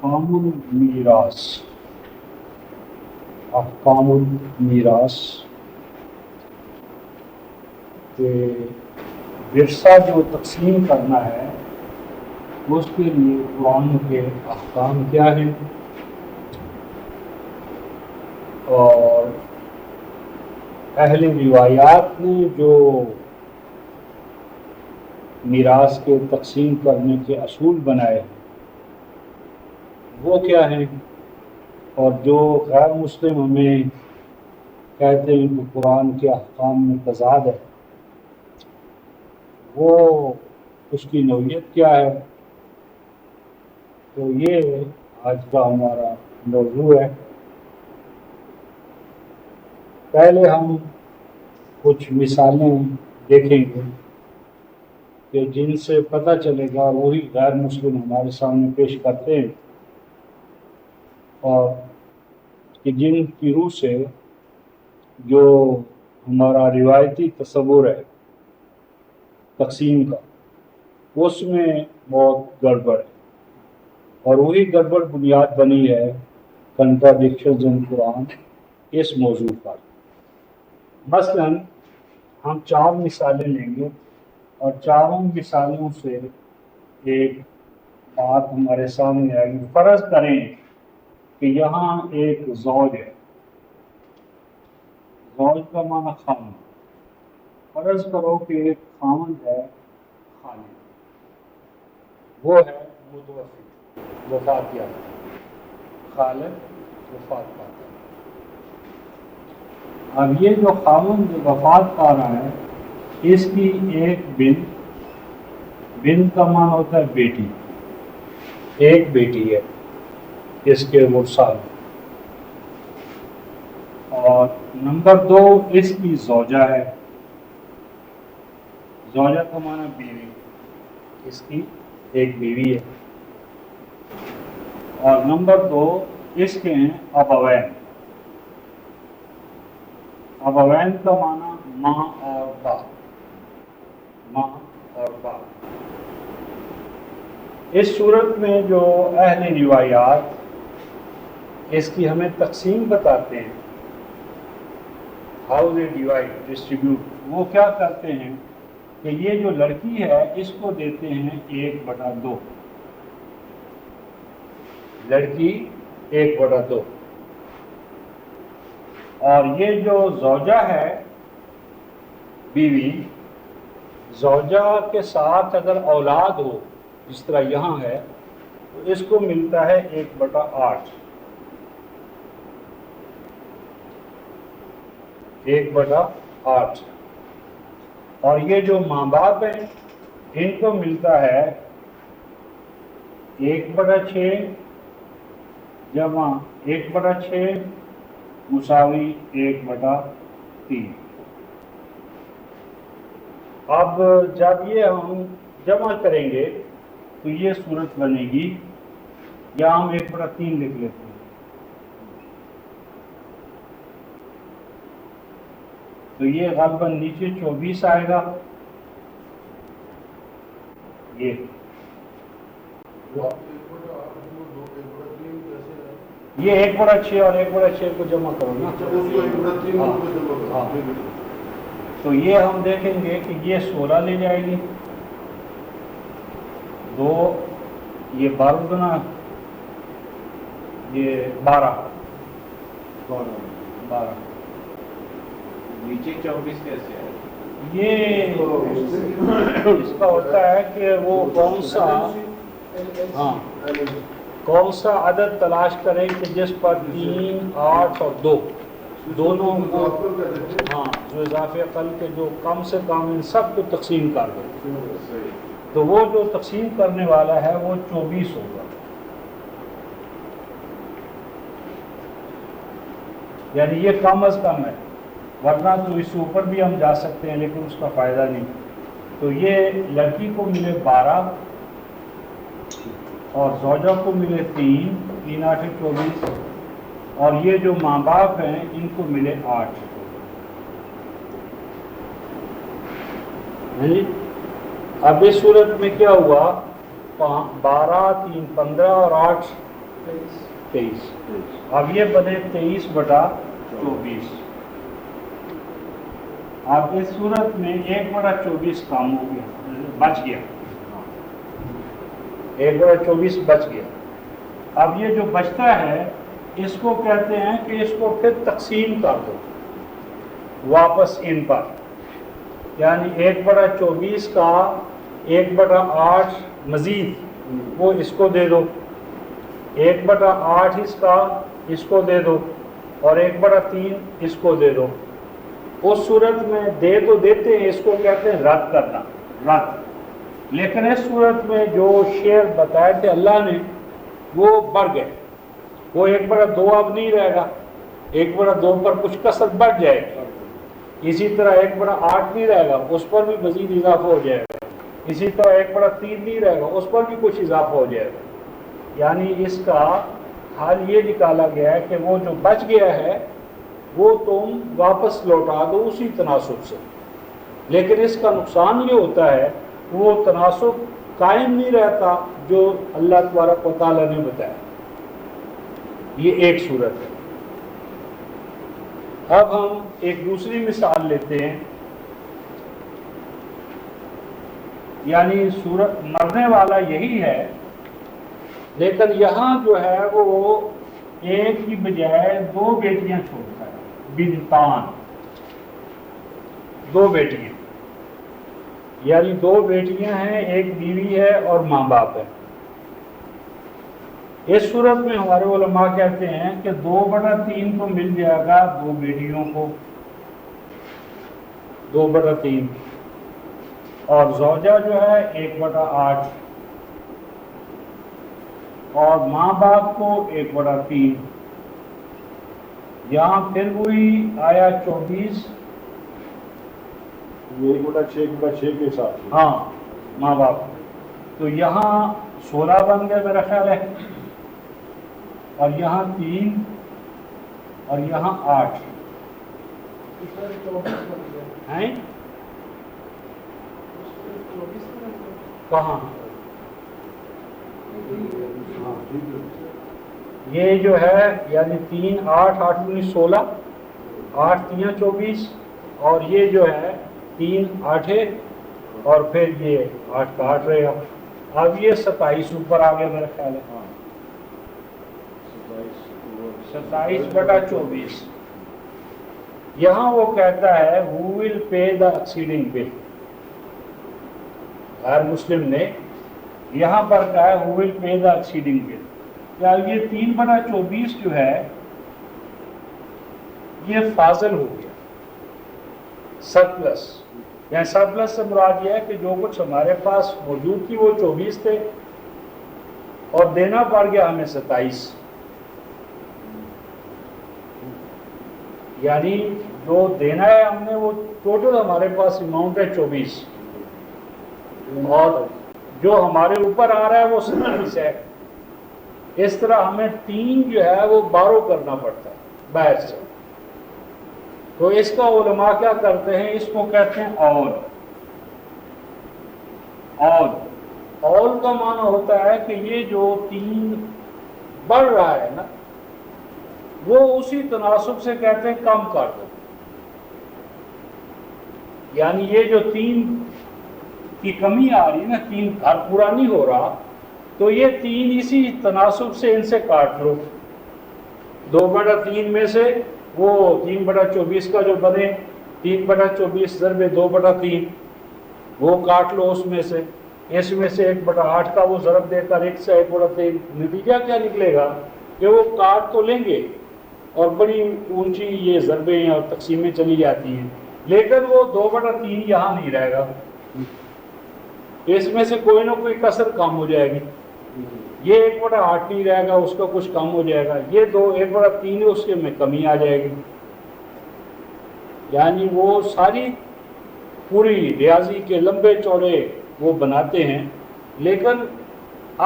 احکام المیراث احکام المیراث کہ ورثہ جو تقسیم کرنا ہے اس کے لیے قرآن کے احکام کیا ہیں اور اہل روایات نے جو میراث کے تقسیم کرنے کے اصول بنائے ہیں وہ کیا ہیں، اور جو غیر مسلم ہمیں کہتے ہیں کہ قرآن کے احکام میں تضاد ہے وہ اس کی نوعیت کیا ہے۔ تو یہ آج کا ہمارا موضوع ہے۔ پہلے ہم کچھ مثالیں دیکھیں گے کہ جن سے پتہ چلے گا، وہی غیر مسلم ہمارے سامنے پیش کرتے ہیں، اور کہ جن کی روح سے جو ہمارا روایتی تصور ہے تقسیم کا اس میں بہت گڑبڑ ہے، اور وہی گڑبڑ بنیاد بنی ہے کنٹراڈکشنز ان قرآن اس موضوع پر۔ مثلا ہم 4 مثالیں لیں گے اور چاروں مثالوں سے ایک بات ہمارے سامنے آئے گی۔ فرض کریں کہ یہاں ایک زوج ہے، زوج کا معنی خاوند۔ فرض کرو کہ ایک خاوند ہے خالد، وہ ہے متوفی، وفات یافتہ، خالد وفات پاتا ہے۔ اب یہ جو خاوند وفات پا رہا ہے اس کی ایک بنت کا معنی ہوتا ہے بیٹی، ایک بیٹی ہے اس کے مرسال، اور نمبر 2 اس کی زوجہ ہے، زوجہ کا معنی بیوی، اس کی ایک بیوی ہے، اور نمبر 2 اس کے ہیں ابوین۔ ابوین کا معنی ماں اور باپ، ماں اور باپ۔ اس صورت میں جو اہل روایات اس کی ہمیں تقسیم بتاتے ہیں، ہاؤ دے ڈیوائڈ ڈسٹریبیوٹ، وہ کیا کرتے ہیں کہ یہ جو لڑکی ہے اس کو دیتے ہیں 1/2، لڑکی 1/2، اور یہ جو زوجہ ہے بیوی، زوجہ کے ساتھ اگر اولاد ہو جس طرح یہاں ہے تو اس کو ملتا ہے 1/8، 1/8، اور یہ جو ماں باپ ہیں ان کو ملتا ہے 1/6 جمع 1/6 مساوی 1/3۔ اب جب یہ ہم جمع کریں گے تو یہ صورت بنے گی، یا ہم 1/3 لکھ لیتے ہیں، تو یہ غالباً نیچے 24 آئے گا۔ یہ 1/6 اور 1/6 کو جمع کرو نا، تو یہ ہم دیکھیں گے کہ یہ 16 لے جائے گی، 2 یہ 12 گنا، یہ 12 نیچے 24 کیسے ہے؟ یہ اس کا ہوتا ہے کہ وہ کون سا عدد تلاش کریں کہ جس پر 3، 8 اور 2 دونوں کو، جو اضافی عقل کے جو کم سے کم ان سب کو تقسیم کر دیں، تو وہ جو تقسیم کرنے والا ہے وہ 24 ہوگا، یعنی یہ کم از کم ہے، ورنہ تو اس سے اوپر بھی ہم جا سکتے ہیں لیکن اس کا فائدہ نہیں۔ تو یہ لڑکی کو ملے 12 اور زوجہ کو ملے 3، 3 8 24، اور یہ جو ماں باپ ہیں ان کو ملے 8۔ اب اس صورت میں کیا ہوا، 12 3 15 اور 8 23. اب یہ بنے 23/24. اب اس صورت میں 1/24 کام ہو گیا، بچ گیا. 1/24 بچ گیا. اب یہ جو بچتا ہے اس کو کہتے ہیں کہ اس کو پھر تقسیم کر دو واپس ان پر، یعنی 1/24 کا 1/8 مزید وہ اس کو دے دو، 1/8 اس کا اس کو دے دو، اور 1/3 اس کو دے دو. اس صورت میں دے تو دیتے ہیں، اس کو کہتے ہیں رد کرنا، رد. لیکن اس صورت میں جو شعر بتائے تھے اللہ نے وہ بڑھ گئے، وہ 1/2 اب نہیں رہے گا، 1/2 پر کچھ کثرت بڑھ جائے گی. اسی طرح 1/8 نہیں رہے گا، اس پر بھی مزید اضافہ ہو جائے گا. اسی طرح 1/3 نہیں رہے گا، اس پر بھی کچھ اضافہ ہو جائے گا. یعنی اس کا حل یہ نکالا گیا ہے کہ وہ جو بچ گیا ہے وہ تم واپس لوٹا دو اسی تناسب سے. لیکن اس کا نقصان یہ ہوتا ہے وہ تناسب قائم نہیں رہتا جو اللہ تبارک و تعالیٰ نے بتایا. یہ ایک صورت ہے. اب ہم ایک دوسری مثال لیتے ہیں. یعنی صورت مرنے والا یہی ہے، لیکن یہاں جو ہے وہ ایک کی بجائے 2 بیٹیاں چھوڑتا ہے. بنتان، 2 بیٹیاں، یعنی 2 بیٹیاں ہیں، ایک بیوی ہے اور ماں باپ ہے. اس صورت میں ہمارے علماء کہتے ہیں کہ 2/3 کو مل جائے گا 2 بیٹیوں کو، 2/3، اور زوجہ جو ہے 1/8، اور ماں باپ کو 1/3. یہاں پھر وہی آیا 24، 1/6 کے ساتھ. ہاں ماں باپ. تو یہاں 16 بن گئے میرا خیال ہے، اور یہاں 3 اور یہاں 8 ہیں. کہاں یہ جو ہے یعنی 3 8 8 19 16، 8 3 24، اور یہ جو ہے 3 8 اور پھر یہ 8 کا 8 رہے گا. اب یہ 27 اوپر آ گیا میرا خیال ہے. 27/24. یہاں وہ کہتا ہے who will pay the exceeding bill. غیر مسلم نے یہاں پر کہا ہے who will pay the exceeding bill. یا یہ 3/24 جو ہے یہ فاضل ہو گیا، سرپلس. یعنی سرپلس سے مراد یہ ہے کہ جو کچھ ہمارے پاس موجود تھی وہ 24 تھے اور دینا پڑ گیا ہمیں 27. یعنی جو دینا ہے ہم نے وہ ٹوٹل ہمارے پاس اماؤنٹ ہے 24، اور جو ہمارے اوپر آ رہا ہے وہ 27 ہے. اس طرح ہمیں 3 جو ہے وہ بارو کرنا پڑتا ہے باہر سے. تو اس کا علماء کیا کرتے ہیں، اس کو کہتے ہیں اول. اول کا معنی ہوتا ہے کہ یہ جو 3 بڑھ رہا ہے نا وہ اسی تناسب سے کہتے ہیں کم کر دو. یعنی یہ جو 3 کی کمی آ رہی ہے نا، 3 گھر پورا نہیں ہو رہا، تو یہ 3 اسی تناسب سے ان سے کاٹ لو. 2/3 میں سے وہ 3/24 کا جو بنے 3/24 ضرب 2/3 وہ کاٹ لو. اس میں سے 1/8 کا وہ ضرب دے کر 1 سے 1/3. نتیجہ کیا نکلے گا کہ وہ کاٹ تو لیں گے اور بڑی اونچی یہ ضربیں اور تقسیمیں چلی جاتی ہیں، لیکن وہ 2/3 یہاں نہیں رہے گا. اس میں سے کوئی نہ کوئی کسر کم ہو جائے گی. یہ 1/8 نہیں رہے گا، اس کا کچھ کم ہو جائے گا. یہ 1/3 ہے، اس کے میں کمی آ جائے گی. یعنی وہ ساری پوری ریاضی کے لمبے چوڑے وہ بناتے ہیں. لیکن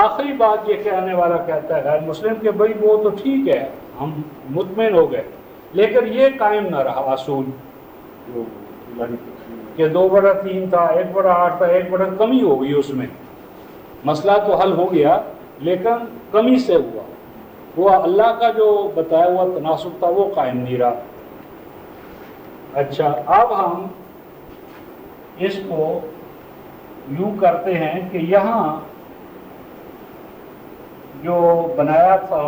آخری بات یہ کہنے والا کہتا ہے غیر مسلم کہ بھائی وہ تو ٹھیک ہے، ہم مطمئن ہو گئے، لیکن یہ قائم نہ رہا اصول کہ 2/3 تھا، 1/8 تھا، 1 کمی ہو گئی. اس میں مسئلہ تو حل ہو گیا لیکن کمی سے ہوا. وہ اللہ کا جو بتایا ہوا تناسب تھا وہ قائم نہیں رہا۔ اچھا، اب ہم اس کو یوں کرتے ہیں کہ یہاں جو بنایا تھا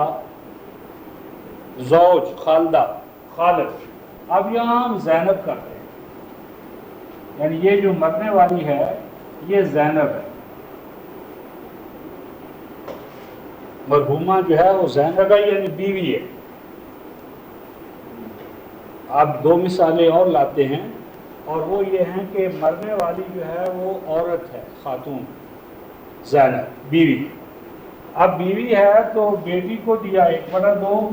زوج خالدہ خالد، اب یہاں ہم زینب کرتے ہیں، یعنی یہ جو مرنے والی ہے یہ زینب ہے، مرحومہ جو ہے وہ زینب ہے، یعنی بیوی ہے۔ اب دو مثالیں اور لاتے ہیں، اور وہ یہ ہیں کہ مرنے والی جو ہے وہ عورت ہے، خاتون، زینب بیوی۔ اب بیوی ہے تو بیٹی کو دیا 1/2،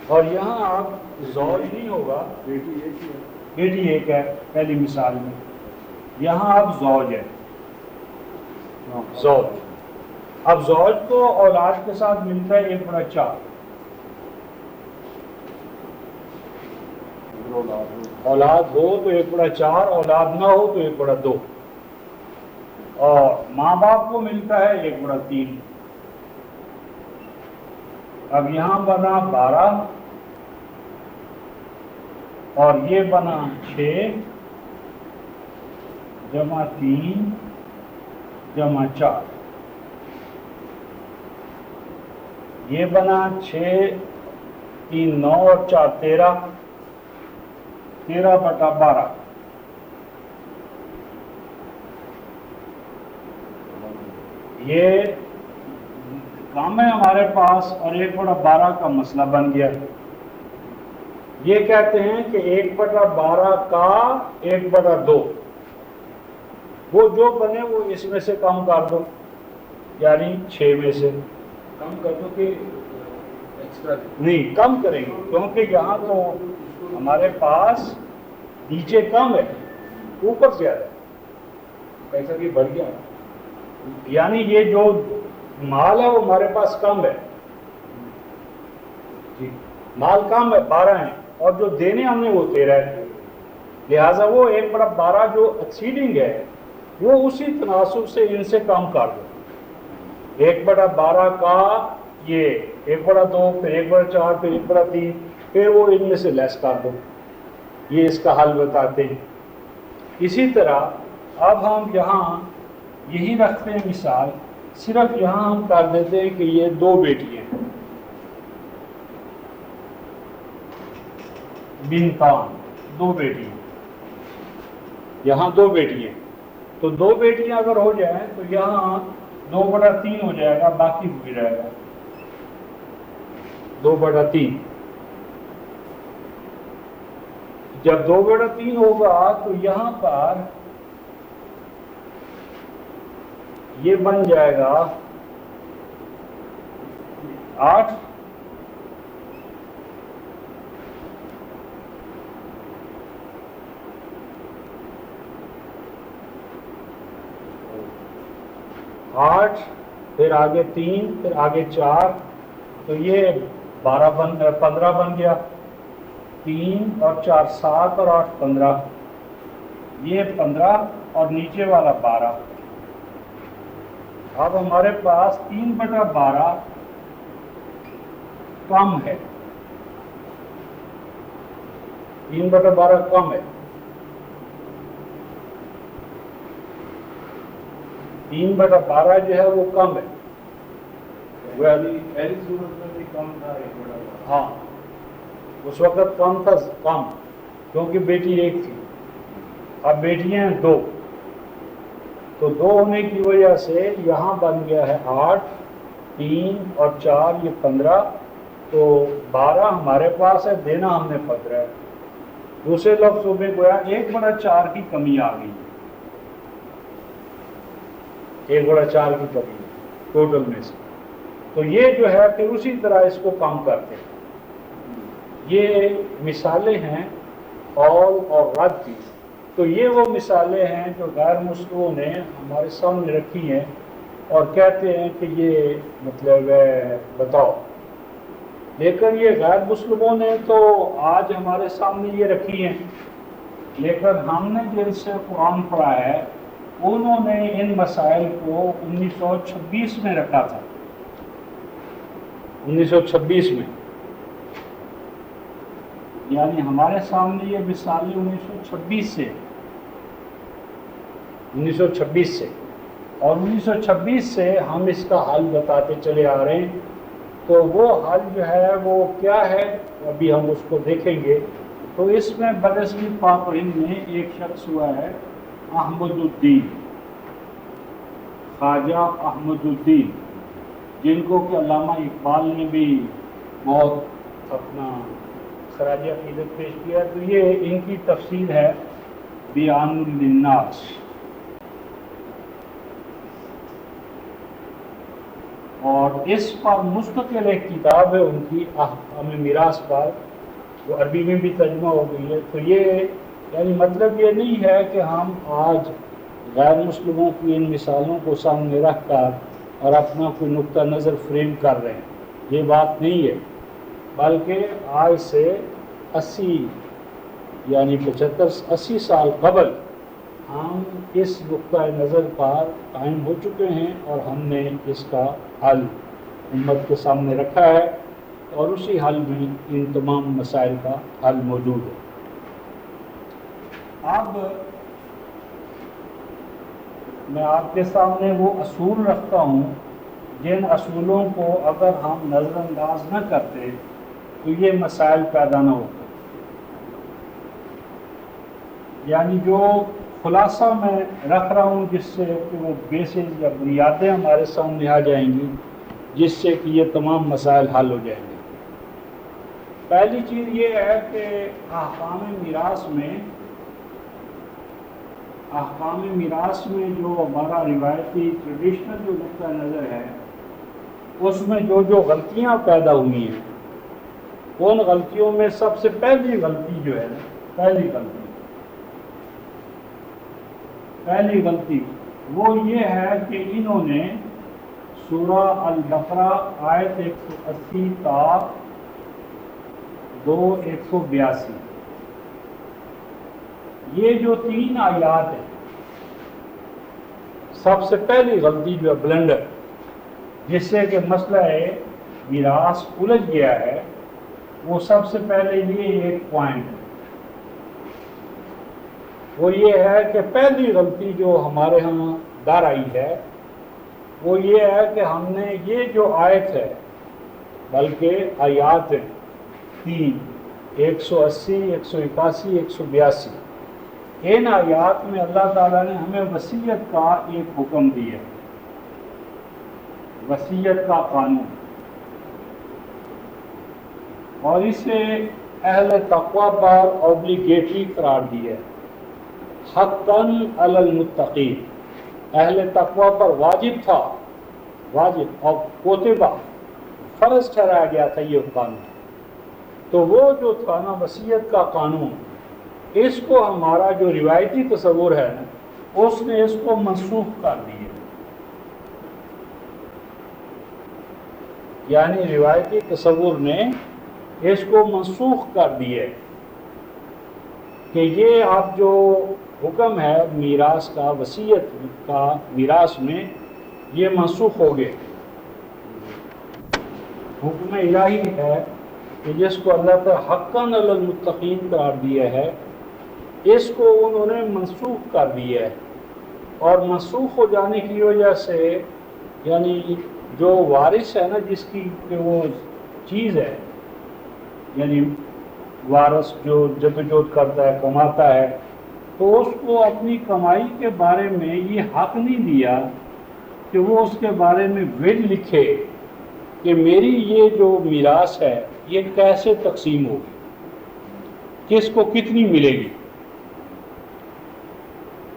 اور یہاں اب زوج نہیں ہوگا، بیٹی ایک ہی ہے۔ بیٹی ایک ہے پہلی مثال میں، یہاں اب زوج ہے، زوج۔ اب زوج کو اولاد کے ساتھ ملتا ہے 1/4، اولاد ہو تو 1/4، اولاد نہ ہو تو 1/2، اور ماں باپ کو ملتا ہے 1/3۔ اب یہاں بنا 12 اور یہ بنا 6 جمع 3 جمع 4، یہ بنا 6 3 9 اور 4 13، 13/12۔ یہ کام ہے ہمارے پاس، اور 1/12 کا مسئلہ بن گیا۔ یہ کہتے ہیں کہ 1/12 کا 1/2، وہ جو بنے وہ اس میں سے کم کر دو، یعنی 6 میں سے کم کر دو کہ ایکسٹرا نہیں، کم کریں گے، کیونکہ یہاں تو ہمارے پاس نیچے کم ہے، اوپر زیادہ ہے، پیسہ بھی بڑھ گیا؟ یعنی یہ جو مال ہے وہ ہمارے پاس کم ہے، جی مال کم ہے، 12 ہیں، اور جو دینے ہم نے وہ 13 ہے، لہٰذا وہ 1/12 جو ایکسیڈنگ ہے وہ اسی تناسب سے ان سے کم کر دو۔ 1/12 کا یہ 1/2، پھر 1/4، پھر 1/3، پھر وہ ان میں سے لیس کر دو۔ یہ اس کا حل بتاتے ہیں۔ اسی طرح اب ہم یہاں یہی رکھتے ہیں مثال، صرف یہاں ہم کر دیتے ہیں کہ یہ 2 بیٹی ہیں، بنتان، 2 بیٹی ہیں، یہاں 2 بیٹی ہیں، تو 2 بیٹیاں اگر ہو جائیں تو یہاں 2/3 ہو جائے گا، باقی بھی رہے گا 2/3۔ جب 2/3 ہوگا تو یہاں پر یہ بن جائے گا 8، پھر آگے 3، پھر آگے 4، تو یہ 15 بن گیا، 3 اور 4 7 اور 8 15، یہ 15 اور نیچے والا 12۔ اب ہمارے پاس 3/12 کم ہے، 3/12 کم ہے، 3/12 جو ہے وہ کم ہے، پہلی صورت میں بھی کم تھا 1/12۔ ہاں اس وقت کم تھا، کم، کیونکہ بیٹی ایک تھی، اب بیٹیاں ہیں 2، تو 2 ہونے کی وجہ سے یہاں بن گیا ہے 8، 3 اور 4 یہ 15، تو 12 ہمارے پاس ہے، دینا ہم نے 15 ہے۔ دوسرے لفظوں میں گویا 1/4 کی کمی آ گئی، 1/4 کی کمی ٹوٹل میں سے، تو یہ جو ہے پھر اسی طرح اس کو کم کرتے ہیں۔ یہ مثالیں ہیں قول اور رد کی، تو یہ وہ مثالیں ہیں جو غیر مسلموں نے ہمارے سامنے رکھی ہیں اور کہتے ہیں کہ یہ مطلب بتاؤ، لیکن یہ غیر مسلموں نے تو آج ہمارے سامنے یہ رکھی ہیں، لیکن ہم نے جن سے قرآن پڑھا ہے انہوں نے ان مسائل کو 1926 میں رکھا تھا، 1926 میں، یعنی ہمارے سامنے یہ مثالیں 1926 سے اور 1926 سے ہم اس کا حل بتاتے چلے آ رہے ہیں۔ تو وہ حل جو ہے وہ کیا ہے، ابھی ہم اس کو دیکھیں گے۔ تو اس میں بدرسمی پاک و ہند میں ایک شخص ہوا ہے احمد الدین، خواجہ احمد الدین، جن کو کہ علامہ اقبال نے بھی بہت اپنا خراج عقیدت پیش کیا۔ تو یہ ان کی تفسیر ہے بیان للناس۔ اور اس پر مستقل ایک کتاب ہے ان کی احکام میراث پر، جو عربی میں بھی ترجمہ ہو گئی ہے۔ تو یہ یعنی مطلب یہ نہیں ہے کہ ہم آج غیر مسلموں کی ان مثالوں کو سامنے رکھ کر اور اپنا کوئی نقطہ نظر فریم کر رہے ہیں، یہ بات نہیں ہے، بلکہ آج سے 80 سال قبل ہم اس نقطۂ نظر پر قائم ہو چکے ہیں اور ہم نے اس کا حل امت کے سامنے رکھا ہے، اور اسی حل میں ان تمام مسائل کا حل موجود ہے۔ اب میں آپ کے سامنے وہ اصول رکھتا ہوں جن اصولوں کو اگر ہم نظر انداز نہ کرتے تو یہ مسائل پیدا نہ ہوتے۔ یعنی جو خلاصہ میں رکھ رہا ہوں، جس سے کہ وہ بیسز یا بنیادیں ہمارے سامنے آ جائیں گی، جس سے کہ یہ تمام مسائل حل ہو جائیں گے۔ پہلی چیز یہ ہے کہ احکام میراث میں جو ہمارا روایتی ٹریڈیشنل جو نقطہ نظر ہے، اس میں جو غلطیاں پیدا ہوئی ہیں، ان غلطیوں میں سب سے پہلی غلطی جو ہے، پہلی غلطی وہ یہ ہے کہ انہوں نے سورہ البقرہ آیت 180 تا 182 یہ جو 3 آیات ہیں، سب سے پہلی غلطی جو ہے بلنڈر، جس سے کہ مسئلہ میراث الجھ گیا ہے، وہ سب سے پہلے یہ ایک پوائنٹ ہے، وہ یہ ہے کہ پہلی غلطی جو ہمارے ہاں در آئی ہے وہ یہ ہے کہ ہم نے یہ جو آیت ہے، بلکہ آیات ہیں 3 180 181 182، ان آیات میں اللہ تعالیٰ نے ہمیں وصیت کا ایک حکم دیا، وصیت کا قانون، اور اسے اہل تقوی پر اوبلیگیٹری قرار دیا ہے، حقاً علی المتقین، اہل تقوی پر واجب تھا، واجب اور کوتبہ فرض ٹھہرایا گیا تھا یہ قانون۔ تو وہ جو تھا نا وصیت کا قانون، اس کو ہمارا جو روایتی تصور ہے نا، اس نے اس کو منسوخ کر دیا، یعنی روایتی تصور نے اس کو منسوخ کر دیا کہ یہ اب جو حکم ہے میراث کا، وصیت کا میراث میں، یہ منسوخ ہو گئے۔ حکم الہی ہے کہ جس کو اللہ تعالیٰ حقاً علی المتقین قرار دیا ہے، اس کو انہوں نے منسوخ کر دیا ہے، اور منسوخ ہو جانے کی وجہ سے یعنی جو وارث ہے نا، جس کی کہ وہ چیز ہے، یعنی وارث جو جدوجہد کرتا ہے، کماتا ہے، تو اس کو اپنی کمائی کے بارے میں یہ حق نہیں دیا کہ وہ اس کے بارے میں ول لکھے کہ میری یہ جو میراث ہے یہ کیسے تقسیم ہوگی، کس کو کتنی ملے گی۔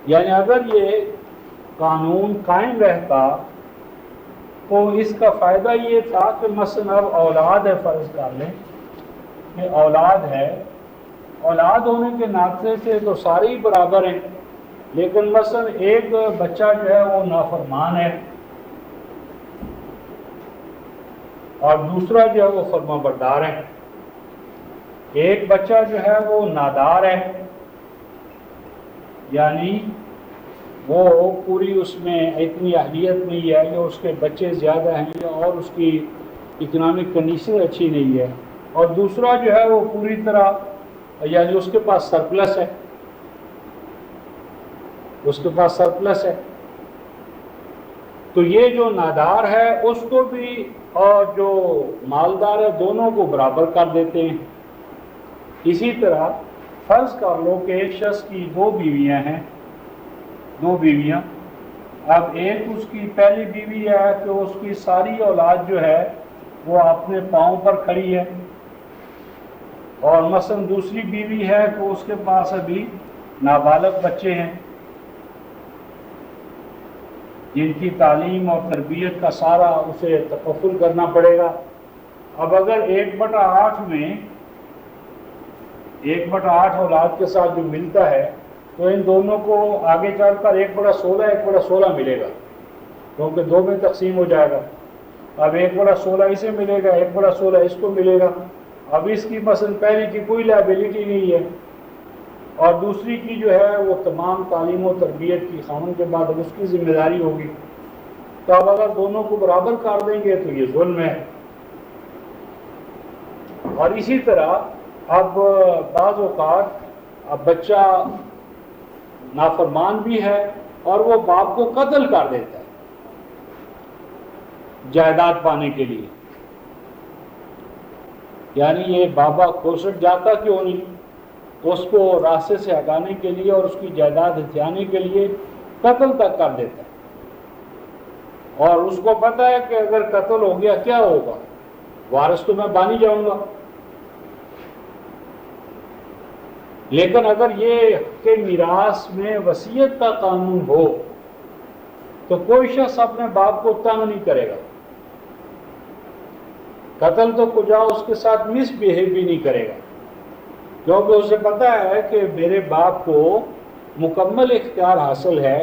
یعنی اگر یہ قانون قائم رہتا تو اس کا فائدہ یہ تھا کہ مثلا اب اولاد ہے، فرض کر لیں کہ اولاد ہے، اولاد ہونے کے ناطے سے تو سارے ہی برابر ہیں، لیکن مثلا ایک بچہ جو ہے وہ نافرمان ہے اور دوسرا جو ہے وہ فرما بردار ہے، ایک بچہ جو ہے وہ نادار ہے، یعنی وہ پوری اس میں اتنی اہلیت نہیں ہے، یا اس کے بچے زیادہ ہیں، یا اور اس کی اکنامک کنڈیشن اچھی نہیں ہے، اور دوسرا جو ہے وہ پوری طرح یعنی اس کے پاس سرپلس ہے، اس کے پاس سرپلس ہے، تو یہ جو نادار ہے اس کو بھی اور جو مالدار ہے دونوں کو برابر کر دیتے ہیں۔ اسی طرح فرض کر لو کہ ایک شخص کی 2 بیویاں ہیں، 2 بیویاں، اب ایک اس کی پہلی بیوی ہے کہ اس کی ساری اولاد جو ہے وہ اپنے پاؤں پر کھڑی ہے، اور مثلا دوسری بیوی ہے کہ اس کے پاس ابھی نابالغ بچے ہیں جن کی تعلیم اور تربیت کا سارا اسے تکفل کرنا پڑے گا۔ اب اگر 1/8 میں 1/8 اولاد کے ساتھ جو ملتا ہے تو ان دونوں کو آگے چل کر 1/16 1/16 ملے گا، کیونکہ 2 میں تقسیم ہو جائے گا۔ اب 1/16 اسے ملے گا، 1/16 اس کو ملے گا۔ اب اس کی مثلا پہلی کی کوئی لائبلٹی نہیں ہے، اور دوسری کی جو ہے وہ تمام تعلیم و تربیت کی خاوند کے بعد اب اس کی ذمہ داری ہوگی، تو اب اگر دونوں کو برابر کر دیں گے تو یہ ظلم ہے۔ اور اسی طرح اب بعض اوقات اب بچہ نافرمان بھی ہے اور وہ باپ کو قتل کر دیتا ہے جائیداد پانے کے لیے، یعنی یہ بابا کوسٹ جاتا کیوں نہیں، اس کو راستے سے ہٹانے کے لیے اور اس کی جائیداد ہتھیانے کے لیے قتل تک کر دیتا ہے، اور اس کو پتہ ہے کہ اگر قتل ہو گیا کیا ہوگا، وارث تو میں بانی جاؤں گا۔ لیکن اگر یہ کہ میراث میں وصیت کا قانون ہو تو کوئی شخص اپنے باپ کو تنگ نہیں کرے گا، قتل تو کجا اس کے ساتھ مس بہیو بھی نہیں کرے گا، کیونکہ اسے پتہ ہے کہ میرے باپ کو مکمل اختیار حاصل ہے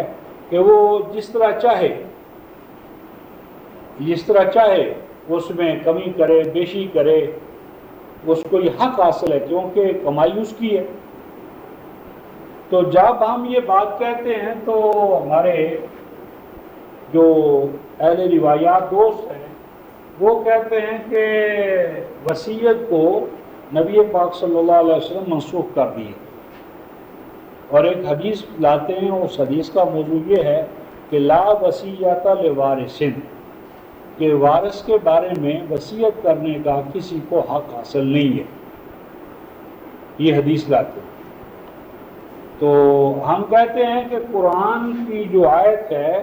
کہ وہ جس طرح چاہے اس میں کمی کرے بیشی کرے، اس کو یہ حق حاصل ہے کیونکہ کمائی اس کی ہے۔ تو جب ہم یہ بات کہتے ہیں تو ہمارے جو اہل روایات دوست ہیں وہ کہتے ہیں کہ وصیت کو نبی پاک صلی اللہ علیہ وسلم منسوخ کر دی ہے، اور ایک حدیث لاتے ہیں، اس حدیث کا موضوع یہ ہے کہ لا وصیت لوارث، کہ وارث کے بارے میں وصیت کرنے کا کسی کو حق حاصل نہیں ہے، یہ حدیث لاتے ہیں۔ تو ہم کہتے ہیں کہ قرآن کی جو آیت ہے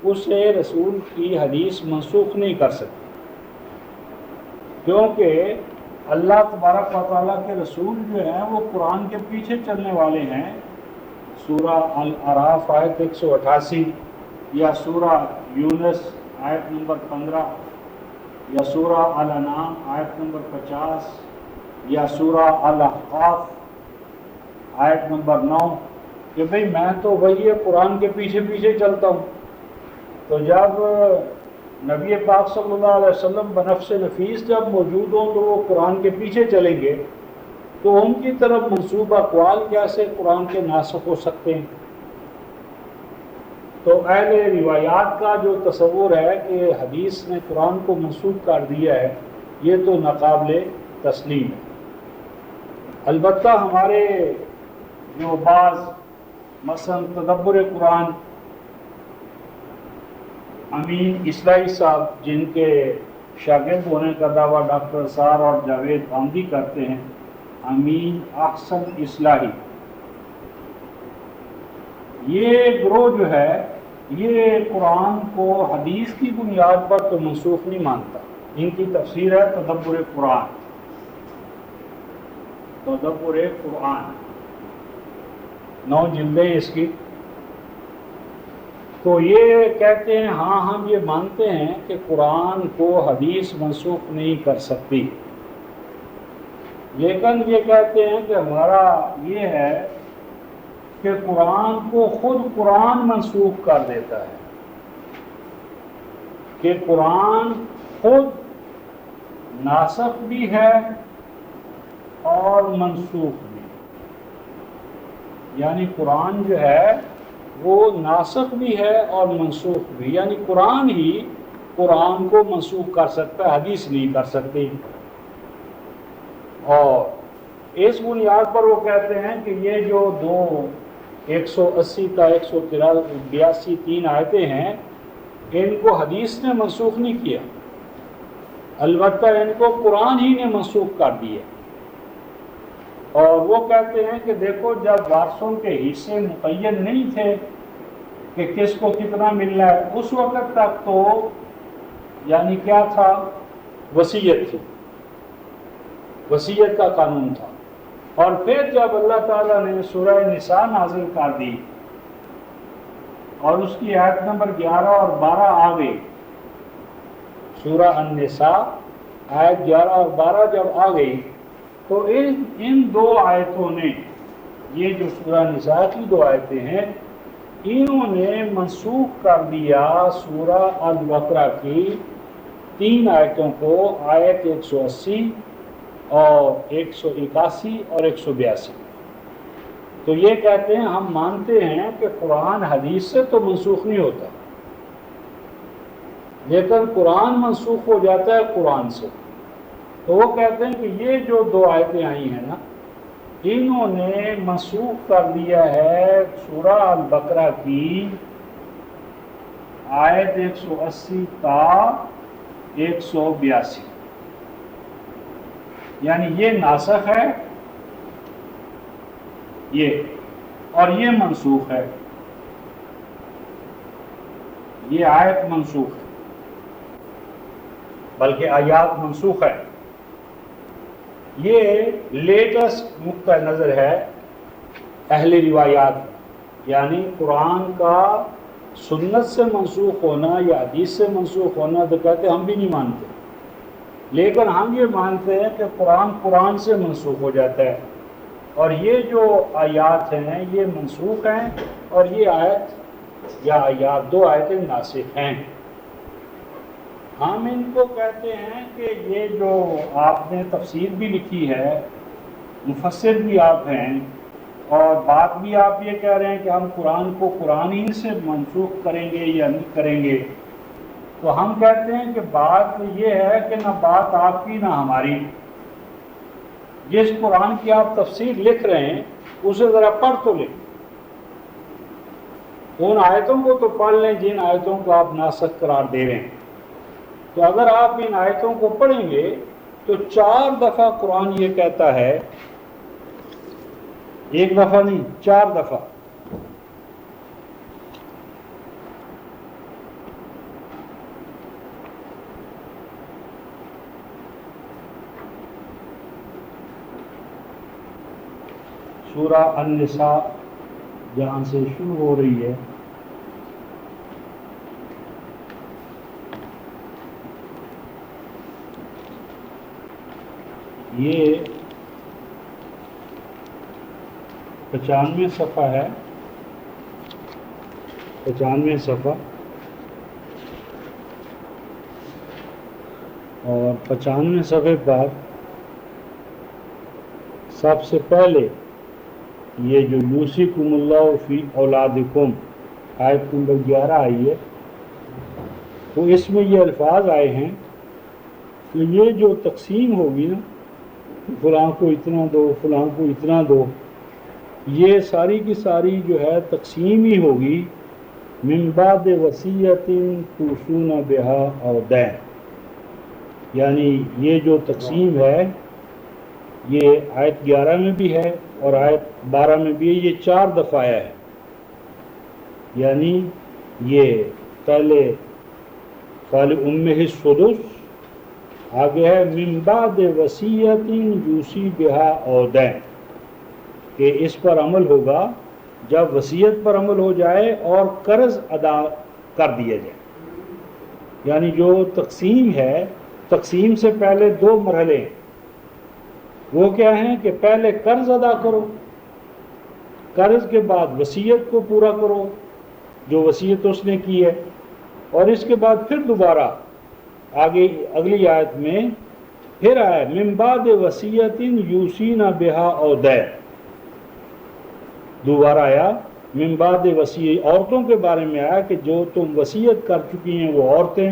اسے رسول کی حدیث منسوخ نہیں کر سکتی، کیونکہ اللہ تبارک و تعالیٰ کے رسول جو ہیں وہ قرآن کے پیچھے چلنے والے ہیں۔ سورہ الاعراف آیت 188، یا سورہ یونس آیت نمبر 15، یا سورہ الانعام آیت نمبر 50، یا سورہ الاحقاف آیت نمبر 9، کہ بھئی میں تو وہی قرآن کے پیچھے پیچھے چلتا ہوں۔ تو جب نبی پاک صلی اللہ علیہ وسلم بنفس نفیس جب موجود ہوں تو وہ قرآن کے پیچھے چلیں گے، تو ان کی طرف منسوب اقوال کیسے قرآن کے ناسخ ہو سکتے ہیں؟ تو اہل روایات کا جو تصور ہے کہ حدیث نے قرآن کو منسوخ کر دیا ہے، یہ تو ناقابل تسلیم ہے۔ البتہ ہمارے جو بعض مثلا تدبر قرآن امین اصلاحی صاحب، جن کے شاگرد ہونے کا دعویٰ ڈاکٹر سار اور جاوید حامدی کرتے ہیں، امین احسن اصلاحی، یہ گروہ جو ہے یہ قرآن کو حدیث کی بنیاد پر تو منسوخ نہیں مانتا۔ ان کی تفسیر ہے تدبر قرآن، تدبر قرآن، 9 جلدیں اس کی۔ تو یہ کہتے ہیں ہاں ہم یہ مانتے ہیں کہ قرآن کو حدیث منسوخ نہیں کر سکتی، لیکن یہ کہتے ہیں کہ ہمارا یہ ہے کہ قرآن کو خود قرآن منسوخ کر دیتا ہے، کہ قرآن خود ناسخ بھی ہے اور منسوخ بھی، یعنی قرآن جو ہے وہ ناسخ بھی ہے اور منسوخ بھی، یعنی قرآن ہی قرآن کو منسوخ کر سکتا ہے، حدیث نہیں کر سکتی۔ اور اس بنیاد پر وہ کہتے ہیں کہ یہ جو 180 تا 182 3 آیتیں ہیں، ان کو حدیث نے منسوخ نہیں کیا، البتہ ان کو قرآن ہی نے منسوخ کر دیا۔ اور وہ کہتے ہیں کہ دیکھو، جب وارثوں کے حصے مقید نہیں تھے کہ کس کو کتنا ملنا ہے، اس وقت تک تو یعنی کیا تھا؟ وصیت تھی، وصیت کا قانون تھا۔ اور پھر جب اللہ تعالیٰ نے سورہ نساء نازل کر دی اور اس کی آیت نمبر 11 اور 12 آ گئی، سورہ النساء آیت 11 اور 12 جب آ گئی، تو ان 2 آیتوں نے، یہ جو سورہ نساء کی 2 آیتیں ہیں، انہوں نے منسوخ کر دیا سورہ البقرہ کی 3 آیتوں کو، آیت 180 اور 181 اور 182۔ تو یہ کہتے ہیں ہم مانتے ہیں کہ قرآن حدیث سے تو منسوخ نہیں ہوتا، لیکن قرآن منسوخ ہو جاتا ہے قرآن سے۔ تو وہ کہتے ہیں کہ یہ جو 2 آیتیں آئی ہیں نا، انہوں نے منسوخ کر دیا ہے سورہ البقرہ کی آیت 180 تا 182، یعنی یہ ناسخ ہے یہ، اور یہ منسوخ ہے، یہ آیت منسوخ ہے، بلکہ آیات منسوخ ہے۔ یہ لیٹسٹ نقطہ نظر ہے اہل روایات، یعنی قرآن کا سنت سے منسوخ ہونا یا حدیث سے منسوخ ہونا تو کہتے ہم بھی نہیں مانتے، لیکن ہم یہ مانتے ہیں کہ قرآن سے منسوخ ہو جاتا ہے، اور یہ جو آیات ہیں یہ منسوخ ہیں، اور یہ آیت یا آیات 2 آیتیں ناسخ ہیں۔ ہم ان کو کہتے ہیں کہ یہ جو آپ نے تفسیر بھی لکھی ہے، مفسر بھی آپ ہیں، اور بات بھی آپ یہ کہہ رہے ہیں کہ ہم قرآن کو قرآن ہی سے منسوخ کریں گے یا نہیں کریں گے، تو ہم کہتے ہیں کہ بات یہ ہے کہ نہ بات آپ کی نہ ہماری۔ جس قرآن کی آپ تفسیر لکھ رہے ہیں اسے ذرا پڑھ تو لیں، ان آیتوں کو تو پڑھ لیں جن آیتوں کو آپ ناسخ قرار دے رہے ہیں۔ تو اگر آپ ان آیتوں کو پڑھیں گے تو 4 دفعہ قرآن یہ کہتا ہے، 1 دفعہ نہیں 4 دفعہ، سورہ النساء جہاں سے شروع ہو رہی ہے، یہ 95 صفحہ ہے، 95 صفحہ، اور 95 صفحے پر سب سے پہلے یہ جو یوصیکم اللہ فی اولادکم آیت نمبر 11 آئی ہے، تو اس میں یہ الفاظ آئے ہیں کہ یہ جو تقسیم ہوگی نا، فلاں کو اتنا دو، فلاں کو اتنا دو، یہ ساری کی ساری جو ہے تقسیم ہی ہوگی من بعد وصیت توصون بہا او دین، یعنی یہ جو تقسیم ہے یہ آیت 11 میں بھی ہے اور آیت 12 میں بھی ہے، یہ 4 دفعہ آیا ہے۔ یعنی یہ پہلے فَلِأُمِّهِ السُّدُسُ، آگے ہے من بعد وصیت یوصی بہا او دین، کہ اس پر عمل ہوگا جب وصیت پر عمل ہو جائے اور قرض ادا کر دیا جائے۔ یعنی جو تقسیم ہے، تقسیم سے پہلے 2 مرحلے ہیں، وہ کیا ہیں کہ پہلے قرض ادا کرو، قرض کے بعد وصیت کو پورا کرو جو وصیت اس نے کی ہے، اور اس کے بعد پھر دوبارہ آگے اگلی آیت میں پھر آیا من بعد وصیت یوصین بہا او دین، دوبارہ آیا من بعد وصیت، عورتوں کے بارے میں آیا کہ جو تم وصیت کر چکی ہیں وہ عورتیں،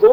2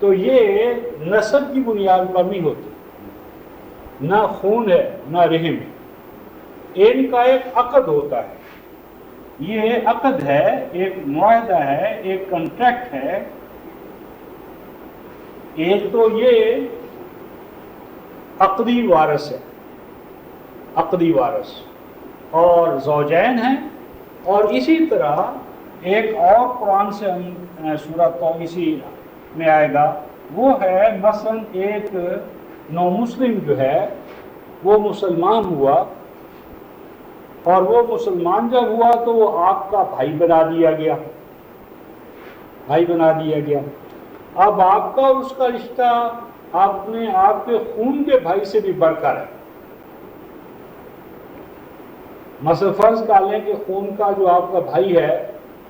تو یہ نسب کی بنیاد پر نہیں ہوتی، نہ خون ہے نہ رحم ہے، ان کا ایک عقد ہوتا ہے، یہ عقد ہے، ایک معاہدہ ہے، ایک کنٹریکٹ ہے۔ ایک تو یہ عقدی وارث ہے، عقدی وارث، اور زوجین ہیں، اور اسی طرح ایک اور قرآن سے سورہ اسی میں آئے گا، وہ ہے مثلا ایک نو مسلم جو ہے وہ مسلمان ہوا، اور وہ مسلمان جب ہوا تو وہ آپ کا بھائی بنا دیا گیا، بھائی بنا دیا گیا۔ اب آپ کا اس کا رشتہ اپنے آپ کے خون کے بھائی سے بھی بڑھ کر ہے۔ مثلا فرض کر لیں کہ خون کا جو آپ کا بھائی ہے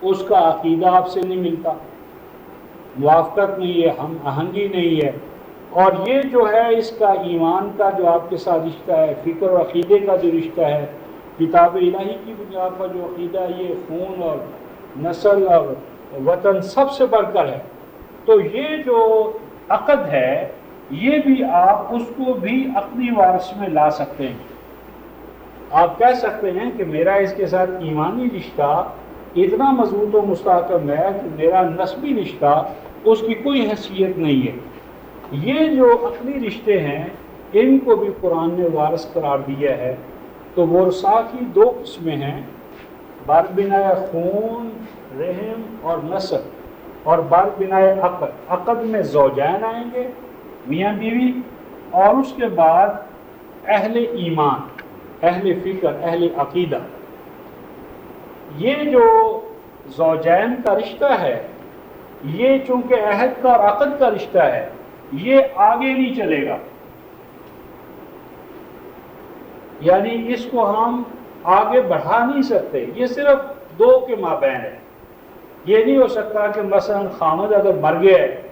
اس کا عقیدہ آپ سے نہیں ملتا، موافقت نہیں ہے، ہم آہنگی نہیں ہے، اور یہ جو ہے اس کا ایمان کا جو آپ کے ساتھ رشتہ ہے، فکر اور عقیدے کا جو رشتہ ہے، کتاب الہی کی بنیاد پر جو عقیدہ ہے، یہ خون اور نسل اور وطن سب سے بڑھ کر ہے، تو یہ جو عقد ہے یہ بھی آپ اس کو بھی عقدی وارث میں لا سکتے ہیں۔ آپ کہہ سکتے ہیں کہ میرا اس کے ساتھ ایمانی رشتہ اتنا مضبوط و مستحکم ہے کہ میرا نسبی رشتہ اس کی کوئی حیثیت نہیں ہے۔ یہ جو عقلی رشتے ہیں ان کو بھی قرآن نے وارث قرار دیا ہے۔ تو ورثاء کی دو قسمیں ہیں، بر بنائے خون، رحم اور نسل، اور بر بنائے عقد۔ عقد میں زوجین آئیں گے، میاں بیوی، اور اس کے بعد اہل ایمان، اہل فکر، اہل عقیدہ۔ یہ جو زوجین کا رشتہ ہے یہ چونکہ عہد کا اور عقد کا رشتہ ہے، یہ آگے نہیں چلے گا، یعنی اس کو ہم آگے بڑھا نہیں سکتے، یہ صرف دو کے مابین ہے۔ یہ نہیں ہو سکتا کہ مثلا خامد اگر مر گیا ہے،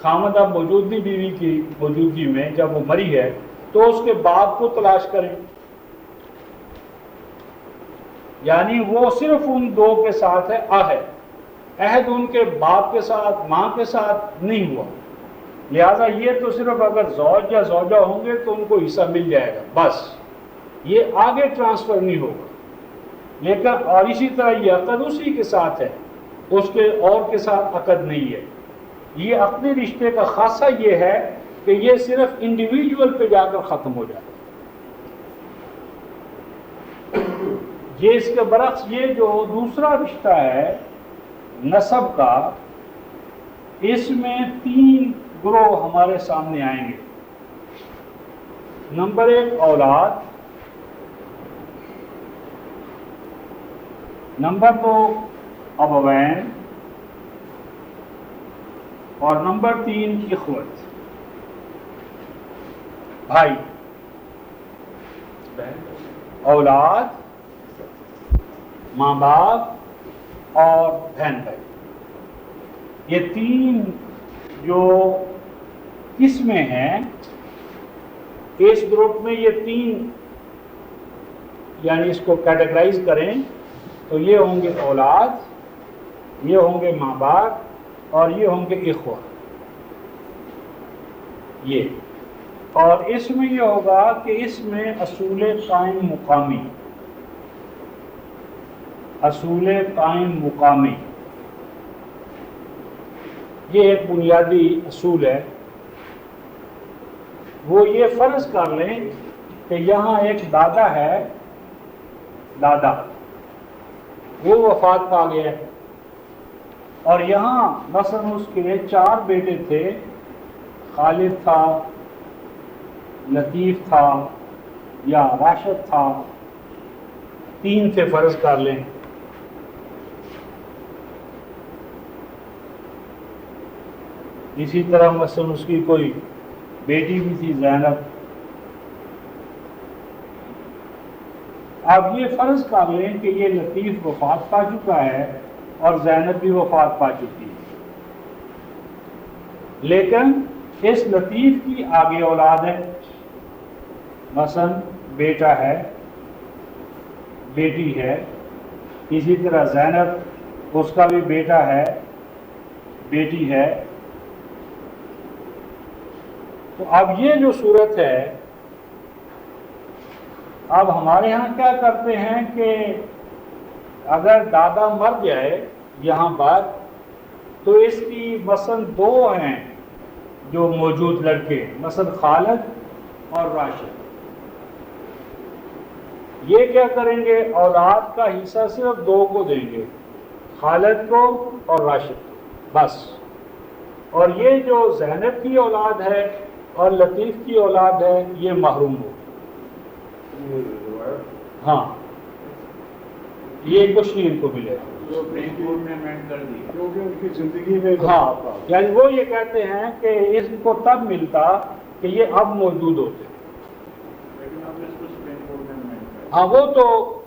خامد اب موجود نہیں بیوی کی موجودگی میں، جب وہ مری ہے تو اس کے باپ کو تلاش کریں، یعنی وہ صرف ان دو کے ساتھ ہے عہد، عہد ان کے باپ کے ساتھ، ماں کے ساتھ نہیں ہوا، لہذا یہ تو صرف اگر زوج یا زوجہ ہوں گے تو ان کو حصہ مل جائے گا، بس یہ آگے ٹرانسفر نہیں ہوگا۔ لیکن اور اسی طرح یہ عقد اسی کے ساتھ ہے، اس کے اور کے ساتھ عقد نہیں ہے۔ یہ عقدی رشتے کا خاصہ یہ ہے کہ یہ صرف انڈیویجول پہ جا کر ختم ہو جاتا ہے۔ یہ اس کے برعکس یہ جو دوسرا رشتہ ہے نسب کا، اس میں تین گروہ ہمارے سامنے آئیں گے۔ نمبر ایک اولاد، نمبر دو ابوین، اور نمبر تین اخوت، بھائی، اولاد، ماں باپ اور بہن بھائی، یہ تین جو قسمیں ہیں، اس گروپ میں یہ تین یعنی اس کو کیٹیگرائز کریں تو یہ ہوں گے اولاد، یہ ہوں گے ماں باپ، اور یہ ہوں گے اخوہ۔ یہ اور اس میں یہ ہوگا کہ اس میں اصول قائم مقامی، اصول قائم مقامی، یہ ایک بنیادی اصول ہے۔ وہ یہ فرض کر لیں کہ یہاں ایک دادا ہے، دادا وہ وفات پا گیا ہے، اور یہاں مثلا اس کے 4 بیٹے تھے، خالد تھا، لطیف تھا، یا راشد تھا، 3 تھے فرض کر لیں۔ اسی طرح مثلا اس کی کوئی بیٹی بھی تھی زینب۔ اب یہ فرض کر لیں کہ یہ لطیف وفات پا چکا ہے اور زینب بھی وفات پا چکی ہے، لیکن اس لطیف کی آگے اولاد ہے، مثلا بیٹا ہے، بیٹی ہے، اسی طرح زینب اس کا بھی بیٹا ہے، بیٹی ہے، تو اب یہ جو صورت ہے، اب ہمارے ہاں کیا کرتے ہیں کہ اگر دادا مر جائے یہاں بات، تو اس کی مثلاً دو ہیں جو موجود لڑکے، مثلاً خالد اور راشد، یہ کیا کریں گے، اولاد کا حصہ صرف دو کو دیں گے، خالد کو اور راشد کو بس. اور یہ جو زینب کی اولاد ہے اور لطیف کی اولاد ہے یہ محروم ہو. ہاں یہ کچھ نہیں ان کو ملے گا. سپریم کورٹ نے امینڈ کر دی. کیونکہ ان کی زندگی میں ہاں یعنی وہ یہ کہتے ہیں کہ اس کو تب ملتا کہ یہ اب موجود ہوتے. لیکن اب اس کو سپریم کورٹ نے امینڈ کر ہاں وہ تو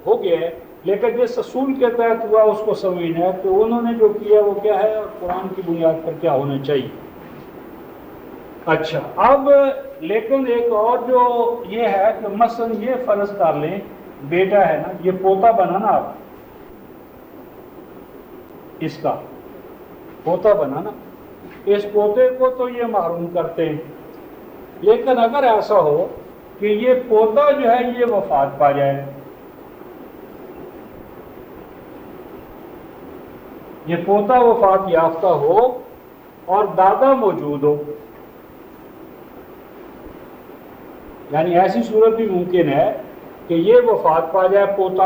ہو گیا ہے، لیکن جس اصول کے تحت ہوا اس کو سمجھنا ہے کہ انہوں نے جو کیا وہ کیا ہے اور قرآن کی بنیاد پر کیا ہونا چاہیے. اچھا اب لیکن ایک اور جو یہ ہے کہ مثلا یہ فرض کر لیں بیٹا ہے نا، یہ پوتا بنا نا، اب اس کا پوتا بنا نا، اس پوتے کو تو یہ محروم کرتے ہیں. لیکن اگر ایسا ہو کہ یہ پوتا جو ہے یہ وفات پا جائے، یہ پوتا وفات یافتہ ہو اور دادا موجود ہو، یعنی ایسی صورت بھی ممکن ہے کہ یہ وفات پا جائے پوتا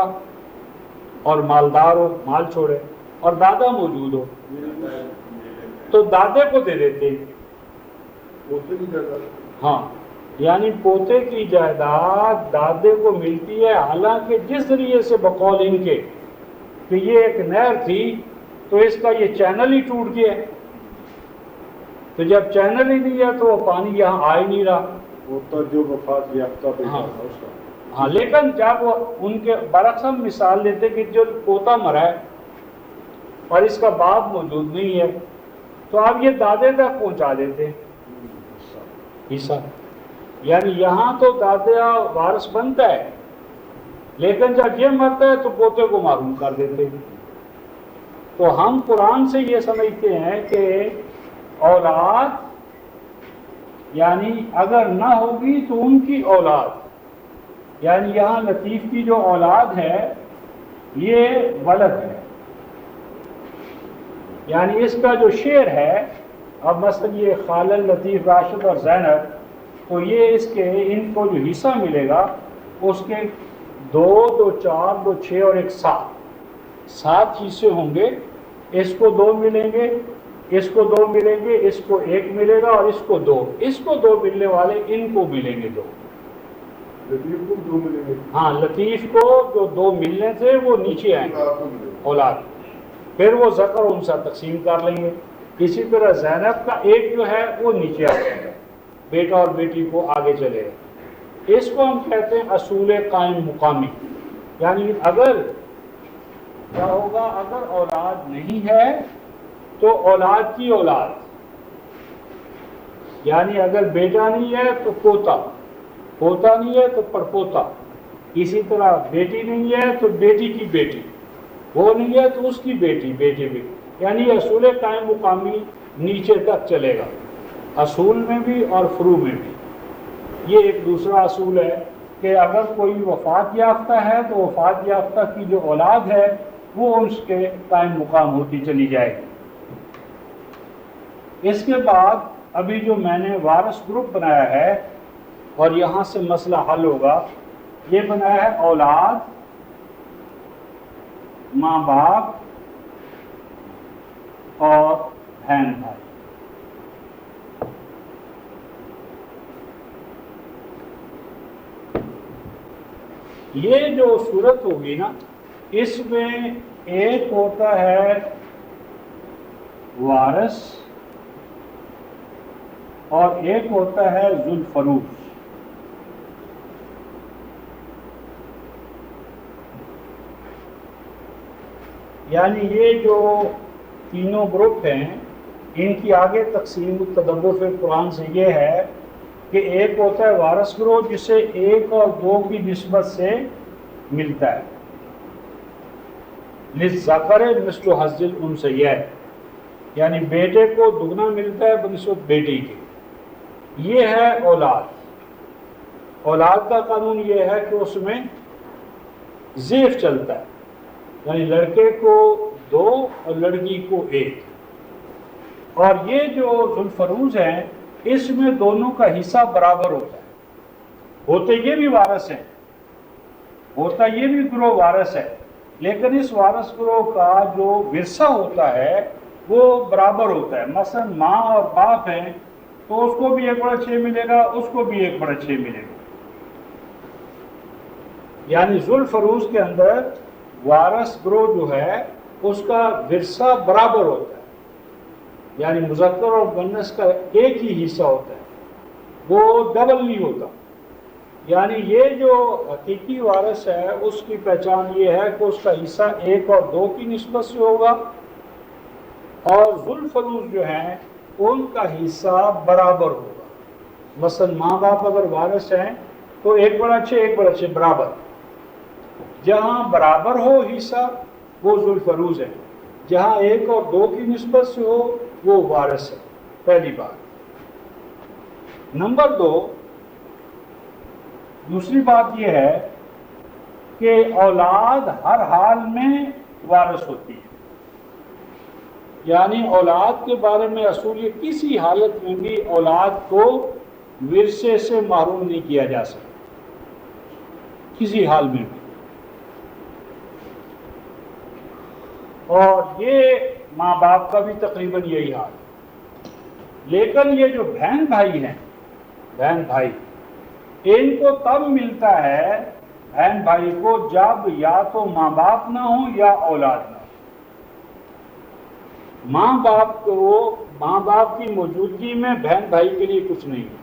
اور مالدار ہو، مال چھوڑے، اور دادا موجود ہو، تو دادے کو دے دیتے ہیں. ہاں یعنی پوتے کی جائیداد دادے کو ملتی ہے، حالانکہ جس ذریعے سے بقول ان کے کہ یہ ایک نہر تھی تو اس کا یہ چینل ہی ٹوٹ گیا ہے، تو جب چینل ہی نہیں ہے تو وہ پانی یہاں آ ہی نہیں رہا. پوتا جو وفات یافتہ بیٹا تھا اس کا. ہاں لیکن جب وہ ان کے برعکس ہم مثال لیتے کہ جو پوتا مرا ہے اور اس کا باپ موجود نہیں ہے، تو آپ یہ دادے تک پہنچا دیتے ہیں حصہ. یعنی یہاں تو دادا وارث بنتا ہے، لیکن جب یہ مرتا ہے تو پوتے کو معلوم کر دیتے ہیں. تو ہم قرآن سے یہ سمجھتے ہیں کہ اولاد یعنی اگر نہ ہوگی تو ان کی اولاد، یعنی یہاں لطیف کی جو اولاد ہے یہ ولد ہے، یعنی اس کا جو شعر ہے، اب مثلا یہ خالد، لطیف، راشد اور زینب، تو یہ اس کے ان کو جو حصہ ملے گا اس کے 2 2 4 2 6 اور 1 7 حصے ہوں گے. اس کو 2 ملیں گے، اس کو 2 ملیں گے، اس کو 1 ملے گا اور اس کو 2. اس کو 2 ملنے والے ان کو ملیں گے 2. لطیف کو 2 ملیں گے. ہاں لطیف کو جو 2 ملنے تھے وہ نیچے آئیں گے اولاد، پھر وہ ذکر و انثی تقسیم کر لیں گے. اسی طرح زینب کا 1 جو ہے وہ نیچے آ جائے گا، بیٹا اور بیٹی کو آگے چلے گا. اس کو ہم کہتے ہیں اصول قائم مقامی. یعنی اگر کیا ہوگا، اگر اولاد نہیں ہے تو اولاد کی اولاد، یعنی اگر بیٹا نہیں ہے تو پوتا، پوتا نہیں ہے تو پرپوتا، اسی طرح بیٹی نہیں ہے تو بیٹی کی بیٹی، وہ نہیں ہے تو اس کی بیٹی، بیٹی بھی. یعنی اصول قائم مقامی نیچے تک چلے گا، اصول میں بھی اور فروع میں بھی. یہ ایک دوسرا اصول ہے کہ اگر کوئی وفات یافتہ ہے تو وفات یافتہ کی جو اولاد ہے وہ اس کے قائم مقام ہوتی چلی جائے گی. اس کے بعد ابھی جو میں نے وارث گروپ بنایا ہے اور یہاں سے مسئلہ حل ہوگا، یہ بنایا ہے اولاد، ماں باپ اور بہن بھائی. یہ جو صورت ہوگی نا، اس میں ایک ہوتا ہے وارث اور ایک ہوتا ہے ذو الفروض. یعنی یہ جو تینوں گروپ ہیں ان کی آگے تقسیم تدبر فی قرآن سے یہ ہے کہ ایک ہوتا ہے وارث گروہ جسے 1 اور 2 کی نسبت سے ملتا ہے، للذکر مثل حظ الانثیین، یعنی بیٹے کو دگنا ملتا ہے بنسبت بیٹی کی. یہ ہے اولاد. اولاد کا قانون یہ ہے کہ اس میں زیف چلتا ہے، یعنی لڑکے کو 2 اور لڑکی کو 1. اور یہ جو ذوالفروز ہیں اس میں دونوں کا حصہ برابر ہوتا ہے. ہوتے یہ بھی وارث ہیں، ہوتا یہ بھی گروہ وارث ہے، لیکن اس وارث گروہ کا جو ورثہ ہوتا ہے وہ برابر ہوتا ہے. مثلا ماں اور باپ ہیں تو اس کو بھی 1/6 ملے گا، اس کو بھی 1/6 ملے گا. یعنی ذوالفروز کے اندر وارث گروہ جو ہے اس کا ورثہ برابر ہوتا ہے، یعنی مذکر اور مؤنث کا ایک ہی حصہ ہوتا ہے، وہ ڈبل نہیں ہوتا. یعنی یہ جو حقیقی وارث ہے اس کی پہچان یہ ہے کہ اس کا حصہ 1 اور 2 کی نسبت سے ہوگا، اور ذوالفروز جو ہیں ان کا حصہ برابر ہوگا. مثلا ماں باپ اگر وارث ہیں تو 1/6 برابر. جہاں برابر ہو حصہ وہ ذوالفروز ہے، جہاں 1 اور 2 کی نسبت سے ہو وہ وارث ہے. پہلی بات. نمبر 2، دوسری بات یہ ہے کہ اولاد ہر حال میں وارث ہوتی ہے. یعنی اولاد کے بارے میں اصول یہ کسی حالت میں بھی اولاد کو ورثے سے محروم نہیں کیا جا سکتا، کسی حال میں بھی. اور یہ ماں باپ کا بھی تقریباً یہی حال ہے. لیکن یہ جو بہن بھائی ہیں، بہن بھائی، ان کو تب ملتا ہے بہن بھائی کو جب یا تو ماں باپ نہ ہو یا اولاد نہ ہو. ماں باپ کی موجودگی میں بہن بھائی کے لیے کچھ نہیں ہے.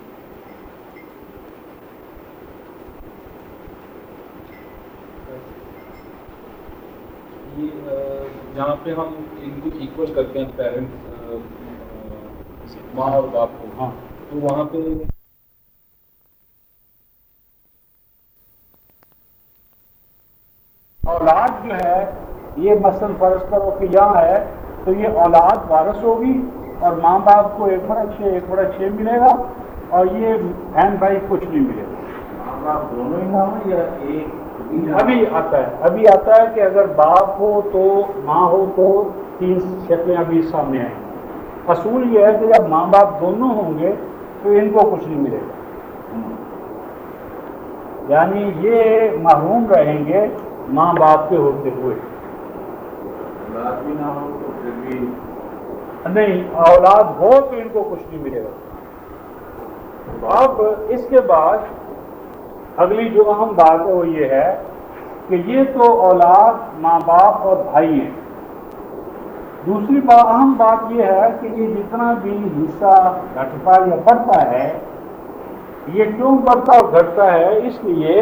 جہاں پہ ہم ان کو ایکول کرتے ہیں پیرنٹس ماں اور باپ کو، ہاں، تو وہاں پہ اولاد جو ہے یہ مثلا فرض کرو کہ یہاں ہے تو یہ اولاد وارث ہوگی اور ماں باپ کو 1/6 ملے گا، اور یہ بہن بھائی کچھ نہیں ملے گا. ماں باپ دونوں ہی نہ ہو یا ایک؟ ابھی آتا ہے کہ اگر باپ ہو تو ماں ہو تو 3 شکلیں ابھی سامنے آئیں گی. اصول یہ ہے کہ جب ماں باپ دونوں ہوں گے تو ان کو کچھ نہیں ملے گا، یعنی یہ محروم رہیں گے ماں باپ کے ہوتے ہوئے. اولاد بھی نہ ہو تو پھر بھی نہیں، اولاد ہو تو ان کو کچھ نہیں ملے گا. اب اس کے بعد اگلی جو اہم بات ہے وہ یہ ہے کہ یہ تو اولاد ماں باپ اور بھائی ہیں. دوسری اہم بات یہ ہے کہ یہ جتنا بھی حصہ گھٹتا یا بڑھتا ہے، یہ کیوں بڑھتا اور گھٹتا ہے؟ اس لیے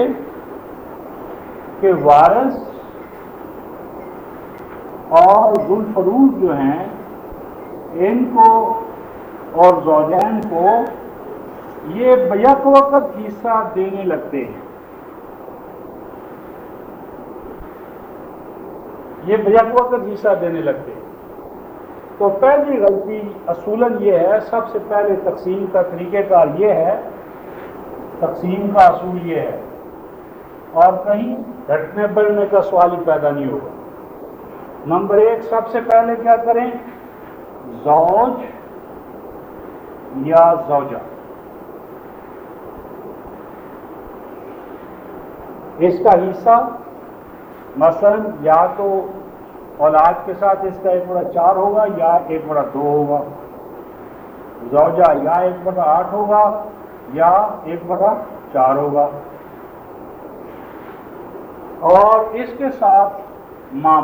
کہ وارث اور ذوالفروز جو ہیں ان کو اور زوجین کو یہ بیک وقت حصہ دینے لگتے ہیں. یہ بیک وقت حصہ دینے لگتے ہیں. تو پہلی غلطی اصولاً یہ ہے، سب سے پہلے تقسیم کا طریقہ کار یہ ہے، تقسیم کا اصول یہ ہے، اور کہیں گھٹنے بڑھنے کا سوال ہی پیدا نہیں ہوگا. نمبر 1، سب سے پہلے کیا کریں؟ زوج یا زوجہ، اس کا حصہ مثلا یا تو اولاد کے ساتھ اس کا 1/4 ہوگا یا 1/2 ہوگا. زوجہ یا 1/8 ہوگا یا 1/4 ہوگا. اور اس کے ساتھ ماں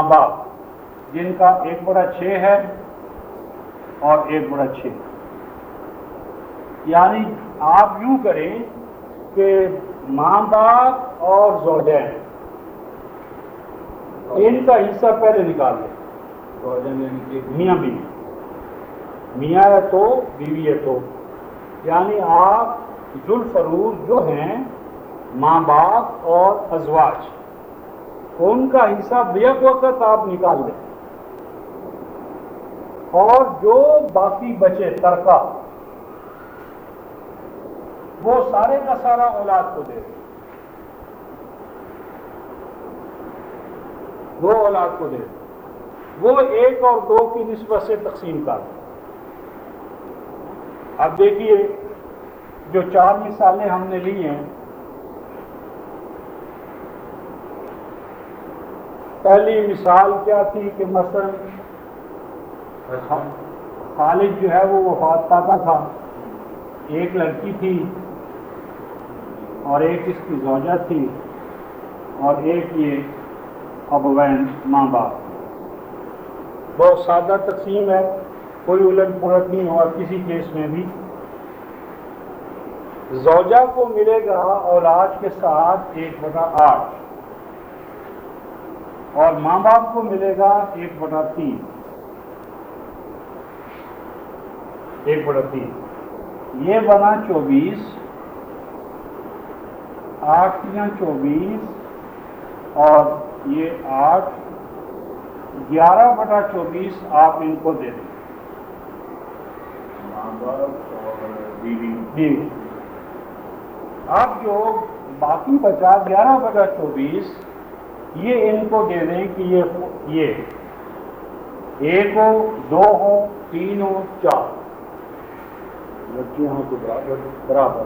باپ جن کا 1/6 ہے اور 1/6. یعنی آپ یوں کریں کہ ماں باپ اور زوجین ان کا حصہ پہلے نکال لیں. زوجین یعنی کہ میاں بیوی، میاں ہے تو بیوی ہے تو، یعنی آپ ذوالفروز جو ہیں ماں باپ اور ازواج، ان کا حصہ بیک وقت آپ نکال لیں. اور جو باقی بچے ترکہ وہ سارے کا سارا اولاد کو دے دیں، وہ اولاد کو دے دیں، وہ 1 اور 2 کی نسبت سے تقسیم کر دیں۔ اب دیکھیے جو 4 مثالیں ہم نے لی ہیں، پہلی مثال کیا تھی کہ مثلا خالد جو ہے وہ وفات پاتا تھا، ایک لڑکی تھی اور ایک اس کی زوجہ تھی اور ایک یہ ابوین ماں باپ۔ بہت سادہ تقسیم ہے، کوئی الٹ پلٹ نہیں ہوا کسی کیس میں بھی۔ زوجہ کو ملے گا اولاد کے ساتھ 1/8 اور ماں باپ کو ملے گا 1/3، 1/3 یہ بنا 24، 8 یا 24 اور یہ 8، 11/24 آپ ان کو دے دیں، ماں باپ اور بیوی۔ بیوی۔ اب جو باقی بچا 11/24 یہ ان کو دے دیں کہ یہ 1 ہو، 2 ہو، 3 ہو، 4 لڑکیاں ہوں تو برابر برابر،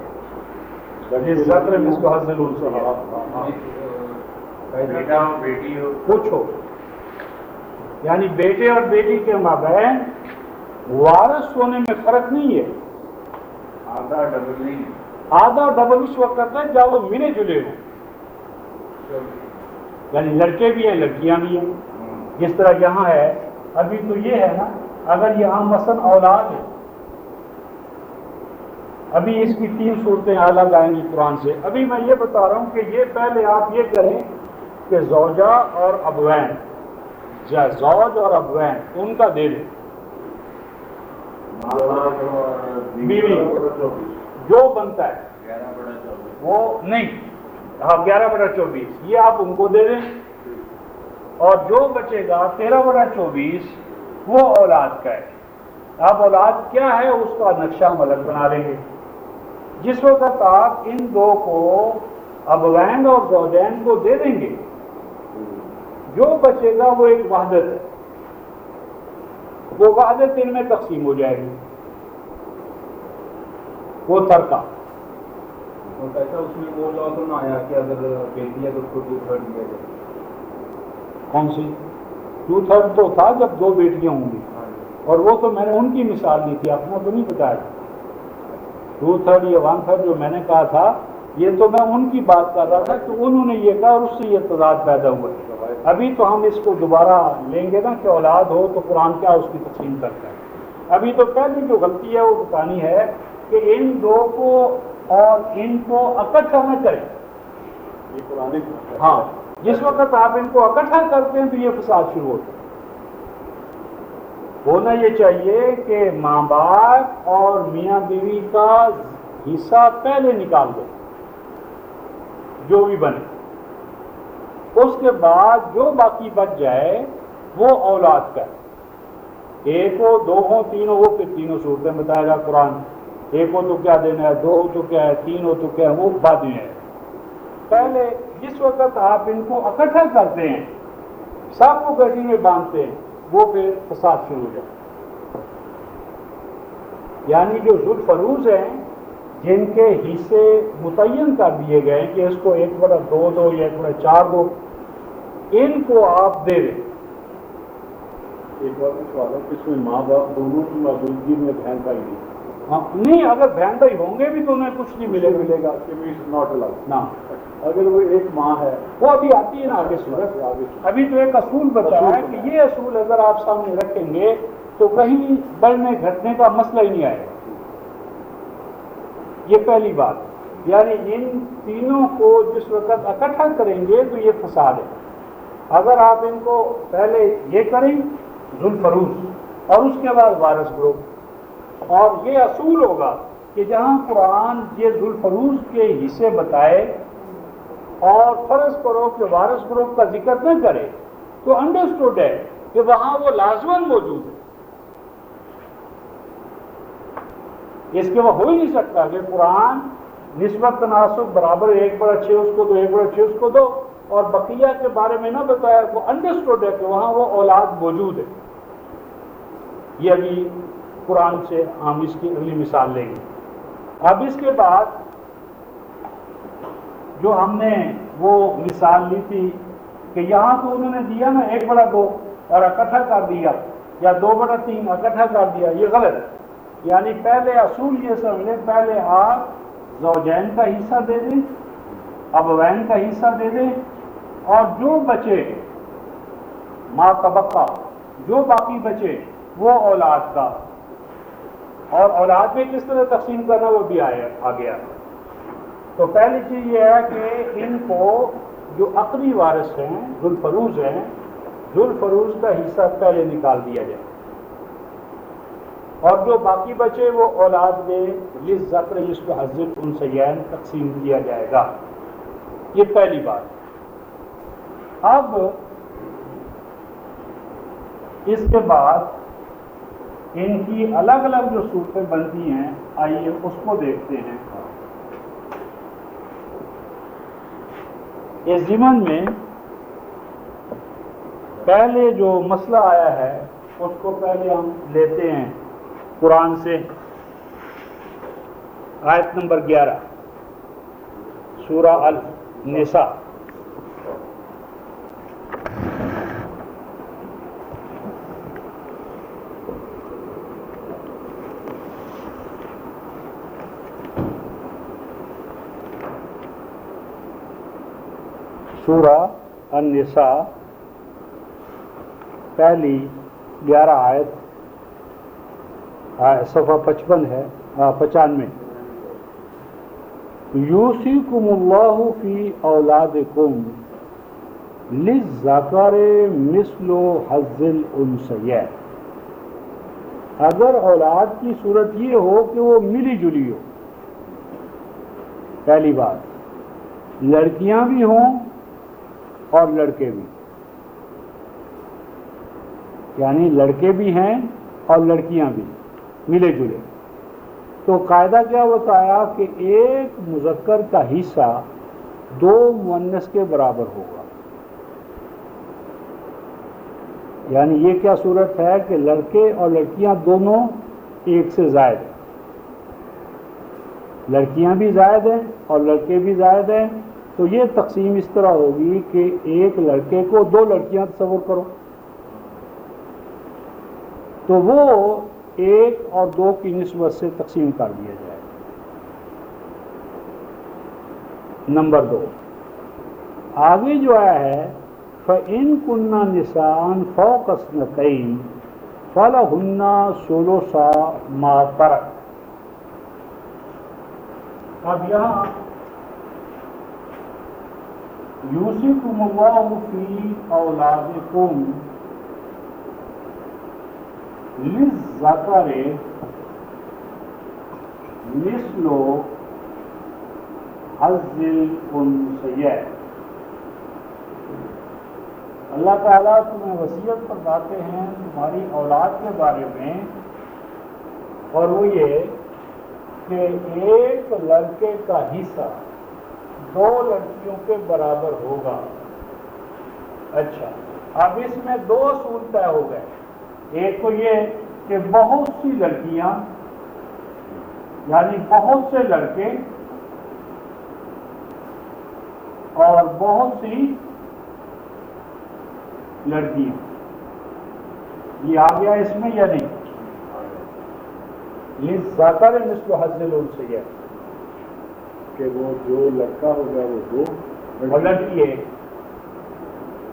اس ذکر میں اس کو حاصل ہو بیٹا اور بیٹی ہو، کچھ ہو، یعنی بیٹے اور بیٹی کے مابین وارث ہونے میں فرق نہیں ہے، آدھا ڈبل نہیں، آدھا ڈبل اس وقت کرتا ہے جب وہ ملے جلے ہوں، یعنی لڑکے بھی ہیں لڑکیاں بھی ہیں، جس طرح یہاں ہے۔ ابھی تو یہ ہے نا، اگر یہاں مثلا اولاد ہے، ابھی اس کی 3 صورتیں الگ آئیں گی قرآن سے۔ ابھی میں یہ بتا رہا ہوں کہ یہ پہلے آپ یہ کریں کہ زوجہ اور ابوین، زوج اور ابوین ان کا دے دیں، ماں باپ اور بیوی جو بنتا ہے 11/24۔ وہ نہیں، ہاں 11/24 یہ آپ ان کو دے دیں، اور جو بچے گا 13/24 وہ اولاد کا ہے۔ اب اولاد کیا ہے اس کا نقشہ ہم الگ بنا لیں گے۔ جس وقت آپ ان 2 کو ابوین اور زوجین کو دے دیں گے، جو بچے گا وہ ایک وحدت ہے، وہ وحدت ان میں تقسیم ہو جائے گی، وہ ترکہ۔ اور ایسا اس میں وہ لا تو نہ آیا کہ اگر بیٹی ہے تو اس کو 2/3 دیا جائے؟ کون سی 2/3 تو تھا جب 2 بیٹیاں ہوں گی، اور وہ تو میں نے ان کی مثال دی تھی، اپنا تو نہیں بتایا۔ 2/3 یا 1/3 جو میں نے کہا تھا، یہ تو میں ان کی بات کر رہا تھا کہ انہوں نے یہ کہا اور اس سے یہ تضاد پیدا ہوا ہے۔ ابھی تو ہم اس کو دوبارہ لیں گے نا کہ اولاد ہو تو قرآن کیا اس کی تقسیم کرتا ہے۔ ابھی تو پہلی جو غلطی ہے وہ بتانی ہے کہ ان 2 کو اور ان کو اکٹھا نہ کریں۔ یہ پرانے ہاں، جس وقت آپ ان کو اکٹھا کرتے ہیں تو یہ فساد شروع ہوتا ہے۔ ہونا یہ چاہیے کہ ماں باپ اور میاں بیوی کا حصہ پہلے نکال دو، جو بھی بنے، اس کے بعد جو باقی بچ جائے وہ اولاد کا ہے۔ 1 ہو، 2 ہو، 3 ہو، وہ پھر تینوں صورتیں بتائے گا قرآن۔ 1 ہو تو کیا دینا ہے، 2 ہو تو کیا ہے، 3 ہو تو کیا ہے، وہ بعد میں ہے۔ پہلے جس وقت آپ ان کو اکٹھا کرتے ہیں، سب کو گٹی میں باندھتے ہیں، وہ پھر فساد شروع ہو جاتا ہے۔ یعنی جو ذوالفروض ہیں جن کے حصے متعین کر دیے گئے کہ اس کو 1/2 دو یا 1/4 دو، ان کو آپ دے دیں۔ ایک بار میں سوال ہے کہ اس میں ماں باپ دونوں کی موجودگی میں بہن بھائی بھی ہاں نہیں، اگر بہن بھائی ہوں گے بھی تو انہیں کچھ نہیں ملے گا کہ ناٹ الاؤڈ۔ نہ، اگر وہ ایک ماں ہے وہ ابھی آتی ہے نا آگے صورت۔ ابھی تو ایک اصول بتایا کہ یہ اصول اگر آپ سامنے رکھیں گے تو کہیں بڑھنے گھٹنے کا مسئلہ ہی نہیں آئے گا۔ یہ پہلی بات، یعنی ان تینوں کو جس وقت اکٹھا کریں گے تو یہ فساد ہے۔ اگر آپ ان کو پہلے یہ کریں ذوالفروض اور اس کے بعد وارث گروپ، اور یہ اصول ہوگا کہ جہاں قرآن یہ ذوالفروض کے حصے بتائے اور فرض کرو کہ وارث گروپ کا ذکر نہ کرے تو انڈرسٹوڈ ہے کہ وہاں وہ لازماً موجود ہے۔ اس کے وہ ہو ہی نہیں سکتا کہ قرآن نسبت تناسب برابر 1/6 اس کو دو 1/6 اس کو دو اور بقیہ کے بارے میں نہ بتایا. وہ انڈرسٹوڈ ہے کہ وہاں وہ اولاد موجود ہے. یہ ابھی قرآن سے ہم اس کی اگلی مثال لیں گے. اب اس کے بعد جو ہم نے وہ مثال لی تھی کہ یہاں تو انہوں نے دیا نا 1/2 اور اکٹھا کر دیا یا 2/3 اکٹھا کر دیا، یہ غلط ہے. یعنی پہلے اصول یہ سمجھ لیں، پہلے آپ زوجین کا حصہ دے دیں، ابوین کا حصہ دے دیں، اور جو بچے ما تبقى جو باقی بچے وہ اولاد کا. اور اولاد میں کس طرح تقسیم کرنا وہ بھی آ گیا. تو پہلی چیز یہ ہے کہ ان کو جو عقلی وارث ہیں ذو الفروض ہیں، ذو الفروض کا حصہ پہلے نکال دیا جائے، اور جو باقی بچے وہ اولاد میں للذکر مثل حظ الانثیین تقسیم کیا جائے گا. یہ پہلی بات. اب اس کے بعد ان کی الگ الگ جو صورتیں بنتی ہیں، آئیے اس کو دیکھتے ہیں. اس ضمن میں پہلے جو مسئلہ آیا ہے اس کو پہلے ہم لیتے ہیں قرآن سے. آیت نمبر 11 سورہ النساء. سورہ النساء پہلی 11 آیت، صفحہ 55 ہے 95. یوصیکم اللہ فی اولادکم للذکر مثل حظ الانثیین. اگر اولاد کی صورت یہ ہو کہ وہ ملی جلی ہو، پہلی بات لڑکیاں بھی ہوں اور لڑکے بھی، یعنی لڑکے بھی ہیں اور لڑکیاں بھی ملے جلے، تو قاعدہ کیا بتایا کہ ایک مذکر کا حصہ 2 مؤنث کے برابر ہوگا. یعنی یہ کیا صورت ہے کہ لڑکے اور لڑکیاں دونوں ایک سے زائد ہیں، لڑکیاں بھی زائد ہیں اور لڑکے بھی زائد ہیں. تو یہ تقسیم اس طرح ہوگی کہ ایک لڑکے کو 2 لڑکیاں تصور کرو، تو وہ 1 اور 2 کی نسبت سے تقسیم کر دیا جائے. نمبر 2 آگے جو آیا ہے فَإِن كُنَّ نِسَاءً فَوْقَ اثْنَتَيْنِ فَلَهُنَّ ثُلُثَا مَا تَرَكَ. اب یہاں یوصیکم اللہ فی اولادکم للذکر مثل حظ الانثیین. اللہ تعالیٰ تمہیں وصیت فرماتے ہیں تمہاری اولاد کے بارے میں، اور وہ یہ کہ ایک لڑکے کا حصہ 2 لڑکیوں کے برابر ہوگا. اچھا، اب اس میں 2 اصول طے ہو گئے. ایک تو یہ کہ بہت سی لڑکیاں یعنی بہت سے لڑکے اور بہت سی لڑکیاں، یہ آ گیا اس میں یا نہیں؟ للذکر مثل حظ الانثیین کہ وہ جو لڑکا ہوگا وہ 2 اور لڑکی ہے،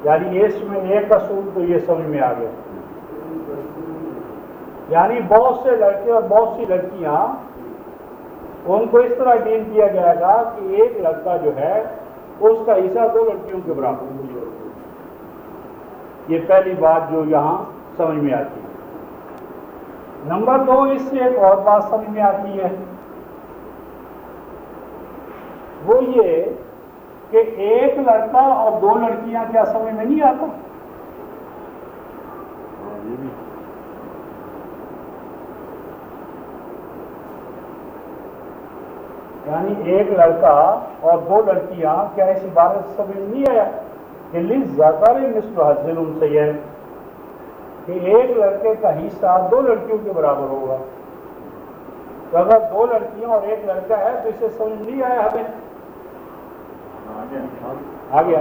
یعنی اس میں ایک اصول تو یہ سمجھ میں آ گیا. یعنی بہت سے لڑکے اور بہت سی لڑکیاں، ان کو اس طرح ڈیل کیا جائے گا کہ ایک لڑکا جو ہے اس کا حصہ 2 لڑکیوں کے برابر. یہ پہلی بات جو یہاں سمجھ میں آتی ہے. نمبر 2 اس سے ایک اور بات سمجھ میں آتی ہے، وہ یہ کہ ایک لڑکا اور 2 لڑکیاں کیا سمجھ میں نہیں آتا؟ یعنی ایک لڑکا اور دو لڑکیاں، کیا اس عبارت سے سمجھ نہیں آیا کہ للذکر مثل حظ الانثیین، کہ ایک لڑکے کا حصہ دو لڑکیوں کے برابر ہوگا؟ تو اگر دو لڑکیاں اور ایک لڑکا ہے تو اسے سمجھ نہیں آیا ہمیں؟ آگے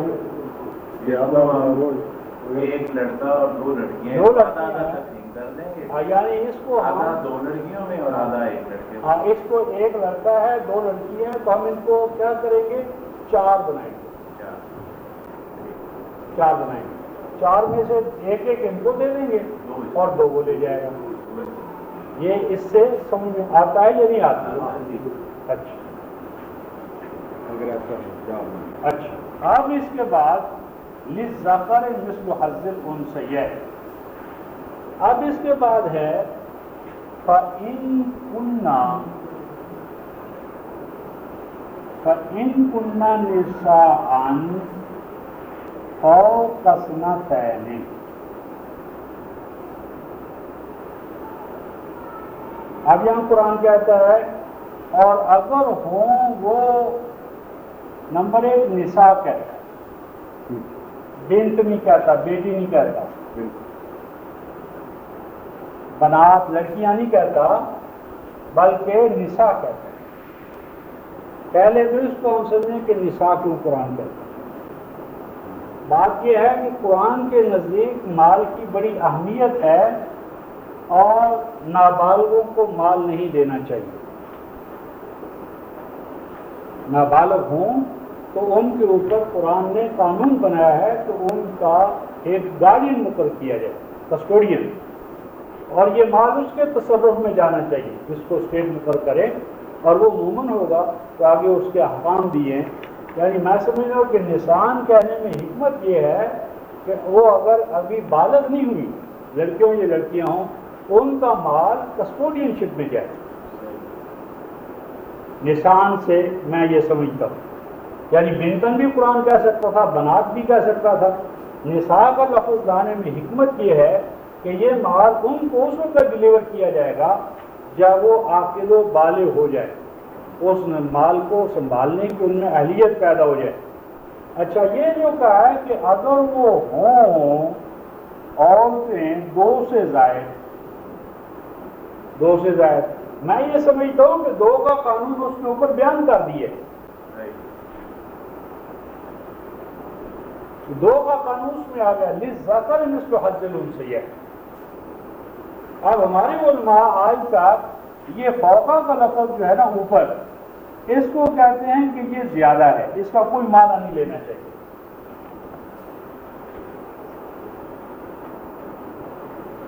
ایک لڑکا اور دو لڑکیاں، دو لڑکیاں آدھا ہیں۔ تقسیم کر دیں گے، یعنی اس کو آدھا دو لڑکیوں میں اور آدھا ایک لڑکے میں۔ ہاں، اس کو ایک لڑکا ہے دو لڑکی ہیں، تو ہم ان کو کیا کریں گے؟ چار بنائیں گے، چار بنائیں گے، چار میں سے ایک ایک ان کو دے دیں گے اور دو وہ لے جائے گا۔ یہ اس سے سمجھ میں آتا ہے یا نہیں آتا؟ اچھا اچھا، اب اس کے بعد للذکر مثل حظ الانثیین، اب اس کے بعد ہے فَإِن كُنَّ نِسَاءً فَوْقَ اثْنَتَيْنِ، اب یہاں قرآن کہتا ہے اور اگر ہوں وہ نمبر ایک نساء کہتا ہے، بنت نہیں کہتا، بیٹی نہیں کہتا، بنات لڑکیاں نہیں کہتا، بلکہ نساء کہتا ہے۔ پہلے تو اس کو ہم سمجھیں کہ نساء کیوں قرآن کہتا ہے۔ بات یہ ہے کہ قرآن کے نزدیک مال کی بڑی اہمیت ہے اور نابالغوں کو مال نہیں دینا چاہیے۔ نابالغ ہوں تو ان کے اوپر قرآن نے قانون بنایا ہے کہ ان کا ایک گارڈین مقرر کیا جائے، کسٹوڈین، اور یہ مال اس کے تصرف میں جانا چاہیے جس کو اسٹیٹ مقرر کرے، اور وہ مومن ہوگا تو آگے اس کے احکام دیے ہیں۔ یعنی میں سمجھ رہا ہوں کہ نسان کہنے میں حکمت یہ ہے کہ وہ اگر ابھی بالغ نہیں ہوئی، لڑکیوں یا لڑکیاں ہوں، ان کا مال کسٹوڈین شپ میں جائے۔ نسان سے میں یہ سمجھتا ہوں، یعنی بنتن بھی قرآن کہہ سکتا تھا، بنات بھی کہہ سکتا تھا۔ نساء کا لفظ لانے میں حکمت یہ ہے کہ یہ مال ان کو اس وقت ڈلیور کیا جائے گا جب وہ عاقل و بالغ ہو جائے، اس مال کو سنبھالنے کی ان میں اہلیت پیدا ہو جائے۔ اچھا، یہ جو کہا ہے کہ اگر وہ ہوں عورتیں دو سے زائد، میں یہ سمجھتا ہوں کہ دو کا قانون اس کے اوپر بیان کر دیے، دو کا قانون اس میں آ گیا، للذکر مثل حظ الانثیین۔ اب ہمارے علماء آج تک یہ فوقہ کا لفظ جو ہے نا اوپر، اس کو کہتے ہیں کہ یہ زیادہ ہے، اس کا کوئی معنی نہیں لینا چاہیے۔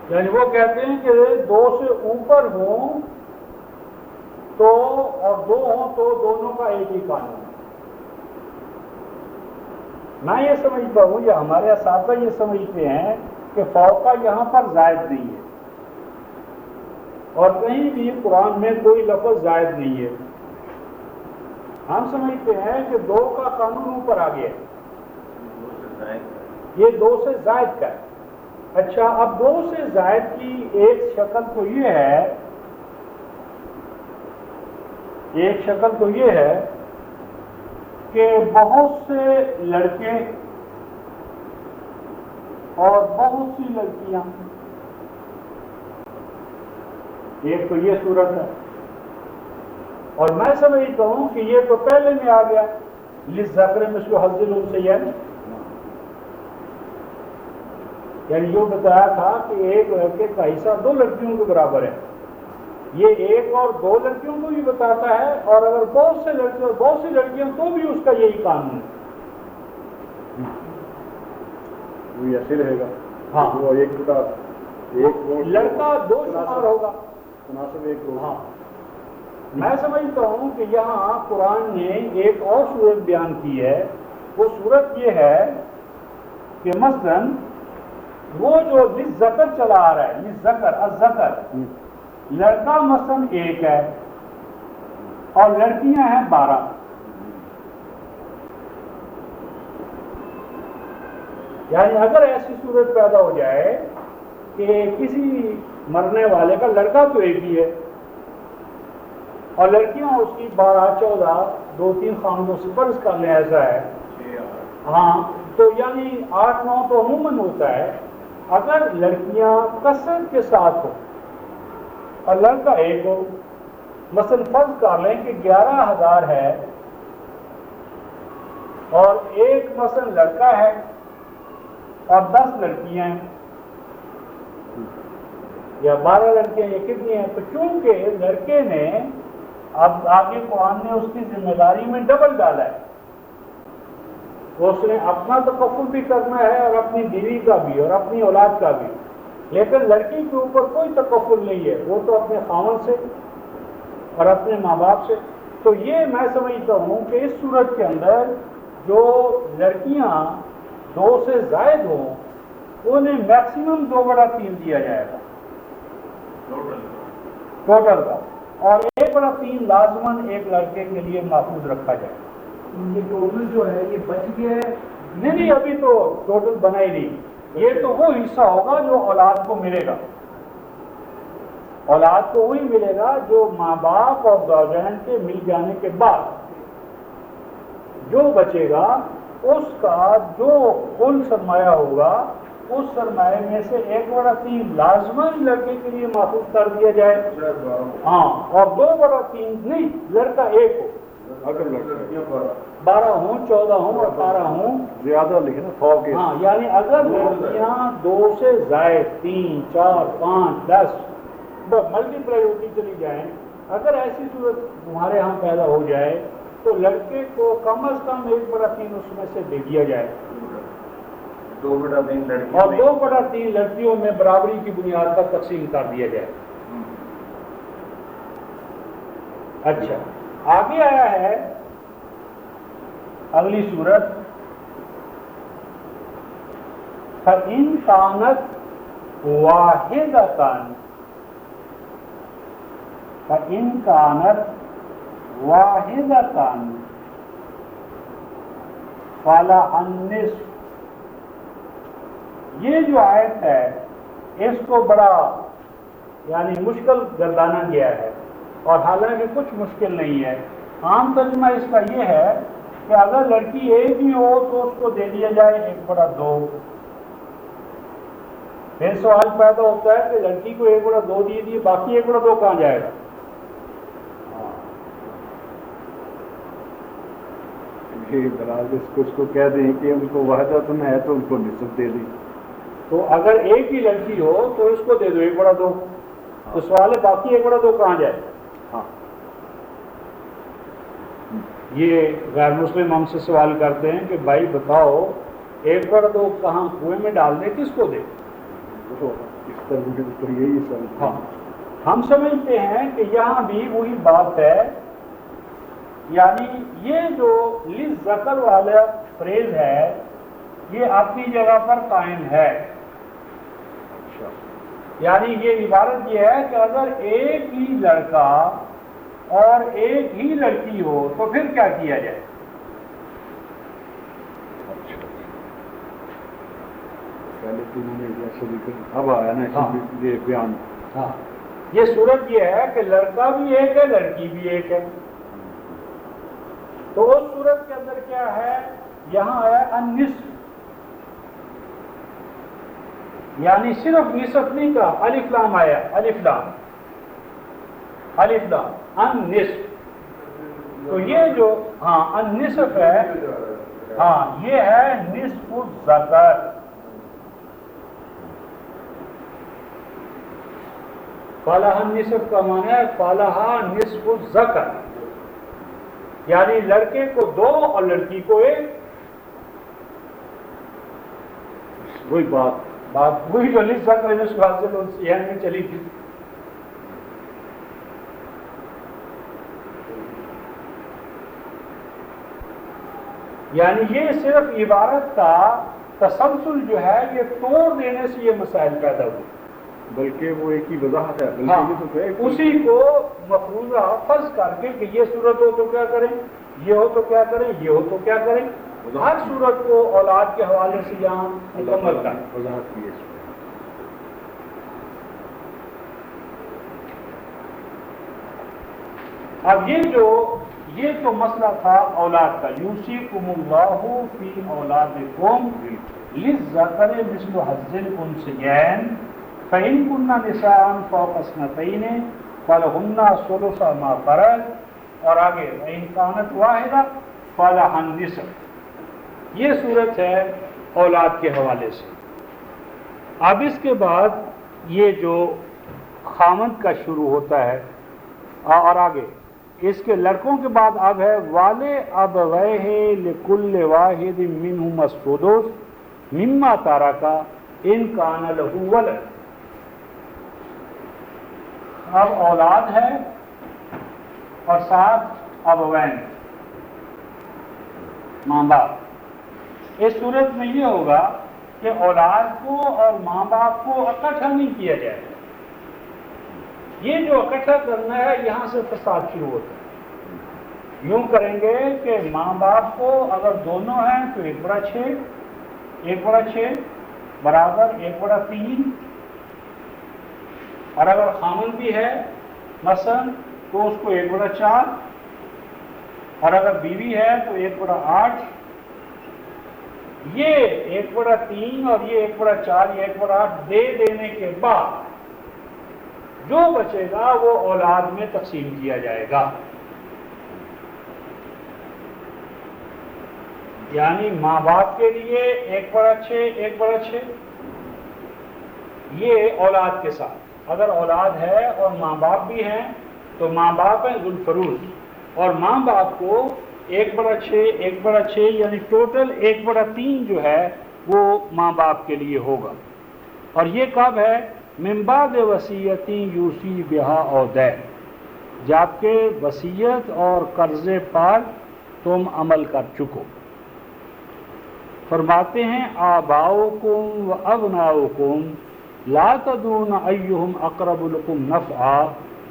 یعنی وہ کہتے ہیں کہ دو سے اوپر ہوں تو اور دو ہوں تو دونوں کا ایک ہی قانون ہے۔ میں یہ سمجھتا ہوں یا ہمارے اساتذہ یہ سمجھتے ہیں کہ فوقہ یہاں پر زائد نہیں ہے، اور کہیں بھی قرآن میں کوئی لفظ زائد نہیں ہے۔ ہم سمجھتے ہیں کہ دو کا قانون اوپر آ گیا ہے، یہ دو سے زائد کا ہے۔ اچھا، اب دو سے زائد کی ایک شکل تو یہ ہے کہ بہت سے لڑکے اور بہت سی لڑکیاں، ایک تو یہ صورت ہے، اور میں سمجھتا ہوں کہ یہ تو پہلے میں آ گیا للذکر مثل حظ الانثیین، یعنی یہ بتایا تھا کہ ایک لڑکے کا حصہ دو لڑکیوں کے برابر ہے، یہ ایک اور دو لڑکیوں کو بھی بتاتا ہے، اور اگر بہت سے لڑکے اور بہت سی لڑکیاں تو بھی اس کا یہی قانون ہے۔ وہ ایسے رہے گا، ہاں، وہ ایک لڑکا دو شمار ہوگا، مناسب ایک دو۔ ہاں، میں سمجھتا ہوں کہ یہاں قرآن نے ایک اور صورت بیان کی ہے، وہ صورت یہ ہے کہ مثلاً وہ جو للذکر چلا آ رہا ہے، للذکر الذکر، لڑکا مثلاً ایک ہے اور لڑکیاں ہیں 12، یعنی اگر ایسی صورت پیدا ہو جائے کہ کسی مرنے والے کا لڑکا تو ایک ہی ہے اور لڑکیاں اس کی 12 14 2-3 خاندوں سے فرض کر لیں ایسا ہے ہاں تو یعنی 8 9 تو عموماً ہوتا ہے. اگر لڑکیاں کثرت کے ساتھ ہو اور لڑکا ایک ہو، مثلا فرض کر لیں کہ 11,000 ہے اور ایک مثلا لڑکا ہے اور 10 لڑکیاں ہیں یا 12 لڑکیاں یا کتنی ہیں، تو چونکہ لڑکے نے اب آگے قرآن نے اس کی ذمہ داری میں ڈبل ڈالا ہے، اس نے اپنا تکفل بھی کرنا ہے اور اپنی بیوی کا بھی اور اپنی اولاد کا بھی، لیکن لڑکی کے اوپر کوئی تکفل نہیں ہے، وہ تو اپنے خاوند سے اور اپنے ماں باپ سے. تو یہ میں سمجھتا ہوں کہ اس صورت کے اندر جو لڑکیاں 2 سے زائد ہوں انہیں میکسیمم 2/3 دیا جائے گا ٹوٹل کا، اور 1/3 لازماً ایک لڑکے کے لیے محفوظ رکھا جائے. یہ ٹوٹل جو ہے یہ بچ گیا ہے؟ نہیں ابھی تو ٹوٹل بنا ہی نہیں، یہ تو وہ حصہ ہوگا جو اولاد کو ملے گا. اولاد کو وہی ملے گا جو ماں باپ اور زوجین کے مل جانے کے بعد جو بچے گا اس کا جو کل سرمایہ ہوگا اس سرمایہ میں سے 1/3 لازماً لڑکے کے لیے محفوظ کر دیا جائے. ہاں اور 2/3 نہیں، لڑکا ایک ہو، اگر لڑکیاں 12 ہوں 14 ہوں 18 ہوں زیادہ لکھے نا 100 کے ہاں یعنی اگر لڑکیاں 2 سے زائد 3 4 5 10 ملٹی پلائی ہوتی چلی جائیں، اگر ایسی صورت تمہارے ہاں پیدا ہو جائے تو لڑکے کو کم از کم 1/3 اس میں سے دے دیا جائے 2/3 لڑکی اور 2/3 لڑکیوں میں برابری کی بنیاد پر تقسیم کر دیا جائے. اچھا آگے آیا ہے اگلی صورت فَإِن كَانَتْ وَاحِدَةً فَإِن كَانَتْ وَاحِدَةً فَلَهَا النِّصْفُ. یہ جو آیت ہے اس کو بڑا یعنی مشکل گردانا گیا ہے اور حالانکہ کچھ مشکل نہیں ہے. عام ترجمہ اس کا یہ ہے کہ اگر لڑکی ایک ہی ہو تو اس کو دے دیا جائے 1/2. پھر سوال پیدا ہوتا ہے کہ لڑکی کو 1/2 دے دیے باقی 1/2 کہاں جائے گا؟ دراز اس کو کہہ دیں کہ ان کو وحدت ہے تو ان کو نصف دے دیں. تو اگر ایک ہی لڑکی ہو تو اس کو دے دو 1/2. تو سوال ہے باقی 1/2 کہاں جائے؟ ہاں یہ غیر مسلم ہم سے سوال کرتے ہیں کہ بھائی بتاؤ 1/2 کہاں کنویں میں ڈال دیں، کس کو دیں؟ اس طرح کے اوپر یہی سر. ہاں ہم سمجھتے ہیں کہ یہاں بھی وہی بات ہے، یعنی یہ جو للذکر والا فریز ہے یہ اپنی جگہ پر قائم ہے. یعنی یہ عبارت یہ ہے کہ اگر ایک ہی لڑکا اور ایک ہی لڑکی ہو تو پھر کیا کیا جائے؟ پہلے تو انہوں نے جیسے اب آیا نا یہ بیان. ہاں یہ صورت یہ ہے کہ لڑکا بھی ایک ہے لڑکی بھی ایک ہے. تو اس صورت کے اندر کیا ہے؟ یہاں آیا النصف، یعنی صرف نصف نہیں کا الف لام آیا، الف لام النصف. تو یہ جو ہاں النصف ہے ہاں یہ ہے نصف الذکر. فَلَهَا النِّصْفُ کا معنی ہے فَلَهَا نِصْفُ الذَّكَرِ، یعنی لڑکے کو 2 اور لڑکی کو 1. وہی بات وہی جو للذکر نصف حاصل ذہن میں چلی تھی. یعنی یہ صرف عبارت کا تسلسل جو ہے یہ توڑ دینے سے یہ مسائل پیدا ہوئے، بلکہ وہ ایک ہی وضاحت ہے. ہاں بلکہ یہ تو اسی کو مفروضہ فرض کر کے کہ یہ صورت ہو تو کیا کریں، یہ ہو تو کیا کریں، یہ ہو تو کیا کریں، ہر صورت کو اولاد کے حوالے سے یہاں مکمل کریں. وضاحت کی ہے. اب یہ تو مسئلہ تھا اولاد کا، یوصیکم اللہ فی اولادکم للذکر مثل حظ الانثیین فإن کن نساء فوق اثنتین فلہن ثلث ما ترک، اور آگے وإن کانت واحدہ فلہا النصف۔ یہ صورت ہے اولاد کے حوالے سے۔ اب اس کے بعد یہ جو خامند کا شروع ہوتا ہے اور آگے اس کے لڑکوں کے بعد اب ہے والے ابویہ لکل واحد منہما السدس مما ترک ان کان لہ ولد۔ اب اولاد ہے اور ساتھ ابوین ماں باپ۔ اس صورت میں یہ ہوگا کہ اولاد کو اور ماں باپ کو اکٹھا نہیں کیا جائے گا۔ یہ جو اکٹھا کرنا ہے یہاں سے فساد شروع ہوتا ہے۔ یوں کریں گے کہ ماں باپ کو اگر دونوں ہیں تو 1/6 1/6 برابر 1/3، اور اگر خامن بھی ہے مثلا تو اس کو 1/4، اور اگر بیوی ہے تو 1/8۔ یہ 1/3 اور یہ 1/4 یہ 1/8 دے دینے کے بعد جو بچے گا وہ اولاد میں تقسیم کیا جائے گا۔ یعنی ماں باپ کے لیے 1/6 1/6، یہ اولاد کے ساتھ اگر اولاد ہے اور ماں باپ بھی ہیں تو ماں باپ ہیں ذو الفروض، اور ماں باپ کو 1/6 1/6 یعنی ٹوٹل 1/3 جو ہے وہ ماں باپ کے لیے ہوگا۔ اور یہ کب ہے؟ من بعد وصیت یوصی بہا او دین، جبکہ وصیت اور قرض پر تم عمل کر چکو۔ فرماتے ہیں آباؤکم و ابناؤکم لا تدرون ایہم اقرب لکم نفعا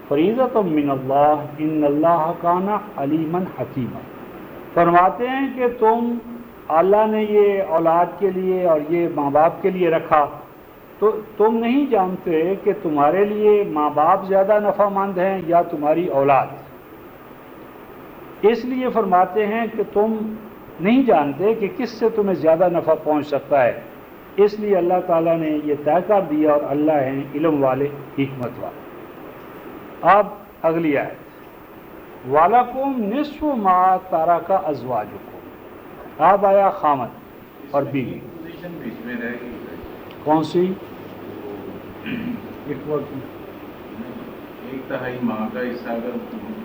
فریضۃ من اللہ ان اللہ کان علیما حکیما۔ فرماتے ہیں کہ اللہ نے یہ اولاد کے لیے اور یہ ماں باپ کے لیے رکھا، تو تم نہیں جانتے کہ تمہارے لیے ماں باپ زیادہ نفع مند ہیں یا تمہاری اولاد، اس لیے فرماتے ہیں کہ تم نہیں جانتے کہ کس سے تمہیں زیادہ نفع پہنچ سکتا ہے، اس لیے اللہ تعالیٰ نے یہ طے کر دیا، اور اللہ ہیں علم والے حکمت والے۔ اب اگلی آیت وَلَكُمْ نِصْفُ مَا تَرَكَ أَزْوَاجُكُمْ۔ اب آیا خامد اور بیوی، پوزیشن بیچ میں رہ گئی ہے۔ کون سی؟ ایک تہائی ماں کا حصہ اگر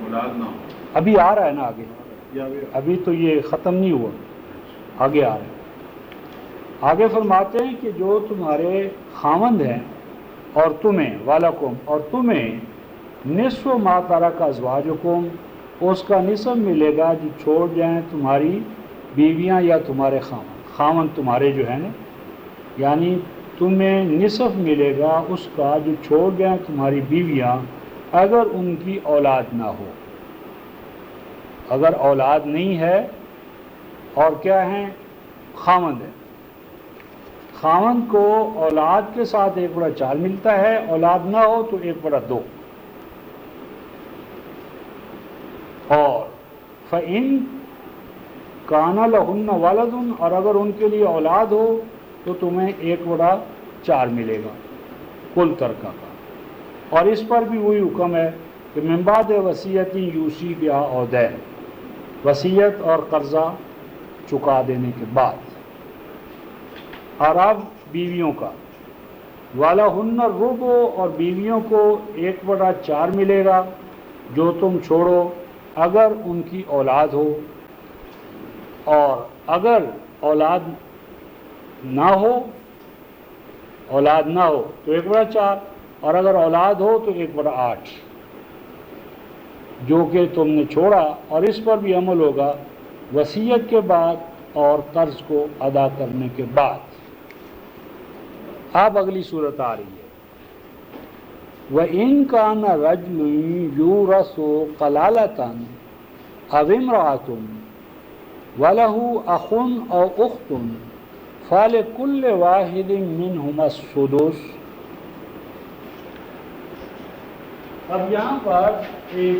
اولاد نہ ہو، ابھی آ رہا ہے نا آگے، ابھی تو یہ ختم نہیں ہوا، آگے آ رہا ہے۔ آگے فرماتے ہیں کہ جو تمہارے خاوند ہیں اور تمہیں والکم اور تمہیں نصف ما ترک ازواجکم، اس کا نصف ملے گا جو چھوڑ جائیں تمہاری بیویاں یا تمہارے خاوند تمہارے جو ہیں نا، یعنی تمہیں نصف ملے گا اس کا جو چھوڑ جائیں تمہاری بیویاں اگر ان کی اولاد نہ ہو۔ اگر اولاد نہیں ہے اور کیا ہیں خاوند ہے، خاوند کو اولاد کے ساتھ 1/4 ملتا ہے، اولاد نہ ہو تو 1/2۔ اور فَإِن كَانَ لَهُنَّ وَلَدٌ، اور اگر ان کے لیے اولاد ہو تو تمہیں 1/4 ملے گا کل ترکہ کا۔ اور اس پر بھی وہی حکم ہے کہ من بعد وصیت یوصی بہا او دین، وصیت اور قرضہ چکا دینے کے بعد۔ اور اب بیویوں کا وَلَهُنَّ الرُّبُعُ، اور بیویوں کو 1/4 ملے گا جو تم چھوڑو اگر ان کی اولاد ہو، اور اگر اولاد نہ ہو تو 1/4، اور اگر اولاد ہو تو 1/8 جو کہ تم نے چھوڑا، اور اس پر بھی عمل ہوگا وصیت کے بعد اور قرض کو ادا کرنے کے بعد۔ اب اگلی صورت آ رہی ہے وَإِن كَانَ رَجُلٌ يُورَثُ كَلَالَةً أَوْ امْرَأَةٌ وَلَهُ أَخٌ أَوْ أُخْتٌ فَلِكُلِّ وَاحِدٍ مِّنْهُمَا السُّدُسُ۔ اب یہاں پر ایک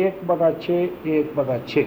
1/6।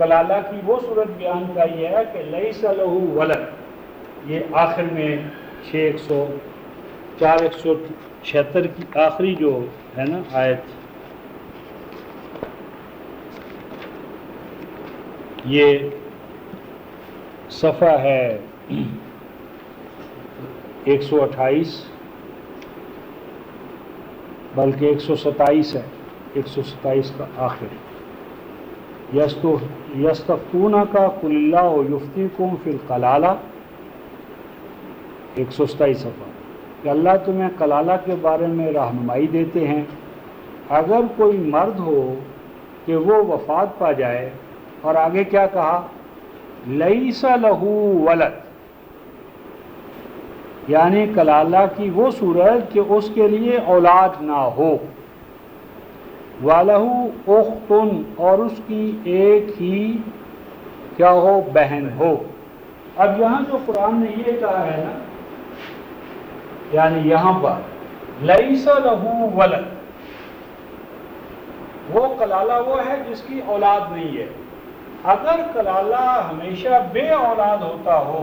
کلالہ کی وہ صورت بیان کی ہے کہ لیس لہ ولد، یہ آخر میں 176 کی آخری جو ہے نا آیت، یہ صفحہ ہے 128 بلکہ 127 ہے، 127 کا آخر، یستفتونک قل اللہ یفتیکم فی القلالہ، 127 صفحہ، کہ اللہ تمہیں کلالہ کے بارے میں رہنمائی دیتے ہیں اگر کوئی مرد ہو کہ وہ وفات پا جائے، اور آگے کیا کہا، لیس لہ ولد، یعنی کلالہ کی وہ صورت کہ اس کے لیے اولاد نہ ہو، وَلَهُ أُخْتٌ، اور اس کی ایک ہی کیا ہو، بہن ہو۔ اب یہاں جو قرآن نے یہ کہا ہے نا، یعنی یہاں پر لیس لہ ولد، وہ کلالہ وہ ہے جس کی اولاد نہیں ہے۔ اگر کلالہ ہمیشہ بے اولاد ہوتا ہو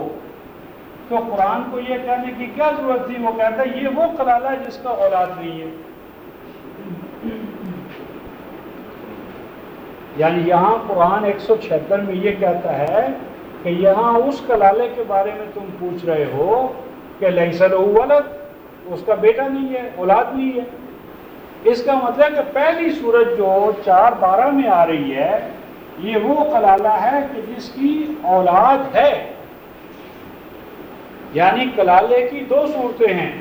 تو قرآن کو یہ کہنے کی کیا ضرورت تھی؟ وہ کہتا ہے یہ وہ کلالہ ہے جس کا اولاد نہیں ہے۔ یعنی یہاں قرآن 176 میں یہ کہتا ہے کہ یہاں اس کلالے کے بارے میں تم پوچھ رہے ہو کہ لیس لہ ولد، اس کا بیٹا نہیں ہے، اولاد نہیں ہے۔ اس کا مطلب کہ پہلی صورت جو 4:12 میں آ رہی ہے یہ وہ کلالہ ہے کہ جس کی اولاد ہے۔ یعنی کلالے کی دو صورتیں ہیں،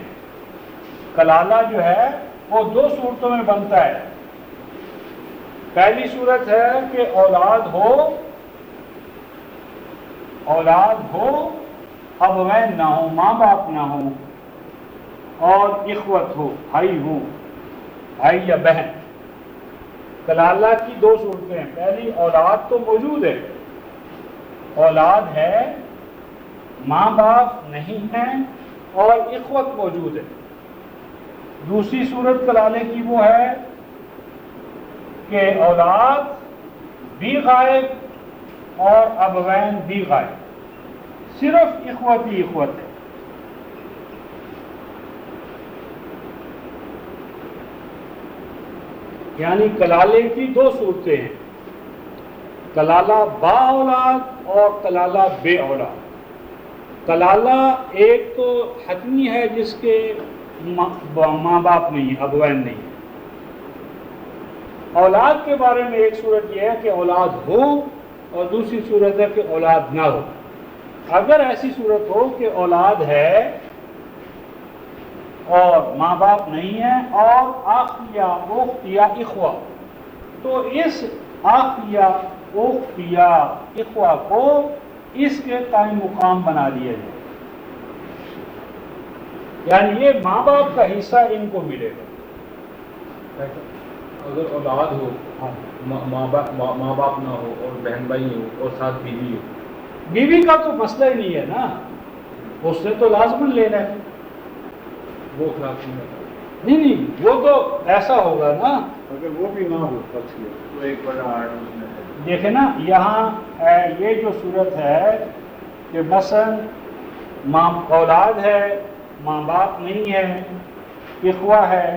کلالہ جو ہے وہ دو صورتوں میں بنتا ہے۔ پہلی صورت ہے کہ اولاد ہو ابوین نہ ہو، ماں باپ نہ ہو، اور اخوت ہو، بھائی ہو، بھائی یا بہن۔ کلالہ کی دو صورتیں ہیں، پہلی اولاد تو موجود ہے، اولاد ہے، ماں باپ نہیں ہیں، اور اخوت موجود ہے۔ دوسری صورت کلالے کی وہ ہے کہ اولاد بھی غائب اور ابوین بھی غائب، صرف اخوت ہی اخوت ہے۔ یعنی کلالے کی دو صورتیں ہیں، کلالہ با اولاد اور کلالہ بے اولاد۔ کلالہ ایک تو حتمی ہے جس کے ماں باپ نہیں ہے، ابوین نہیں ہے۔ اولاد کے بارے میں ایک صورت یہ ہے کہ اولاد ہو، اور دوسری صورت ہے کہ اولاد نہ ہو۔ اگر ایسی صورت ہو کہ اولاد ہے اور ماں باپ نہیں ہے اور اخ یا اخت یا اخوہ، تو اس اخ یا اخت یا اخوہ کو اس کے قائم مقام بنا دیا جائے، یعنی یہ ماں باپ کا حصہ ان کو ملے گا۔ اگر اولاد ہو، ماں باپ نہ ہو، اور بہن بھائی ہو، اور ساتھ بیوی ہو، بیوی کا تو مسئلہ ہی نہیں ہے نا، اس نے تو لازماً لینا ہے۔ وہ خلاف نہیں، وہ تو ایسا ہوگا نا، اگر وہ بھی نہ ہو فرض کیا تو ایک بڑا آڑ اس میں ہے۔ دیکھیں نا یہاں یہ جو صورت ہے کہ مثلا اولاد ہے، ماں باپ نہیں ہے، اخوہ ہے،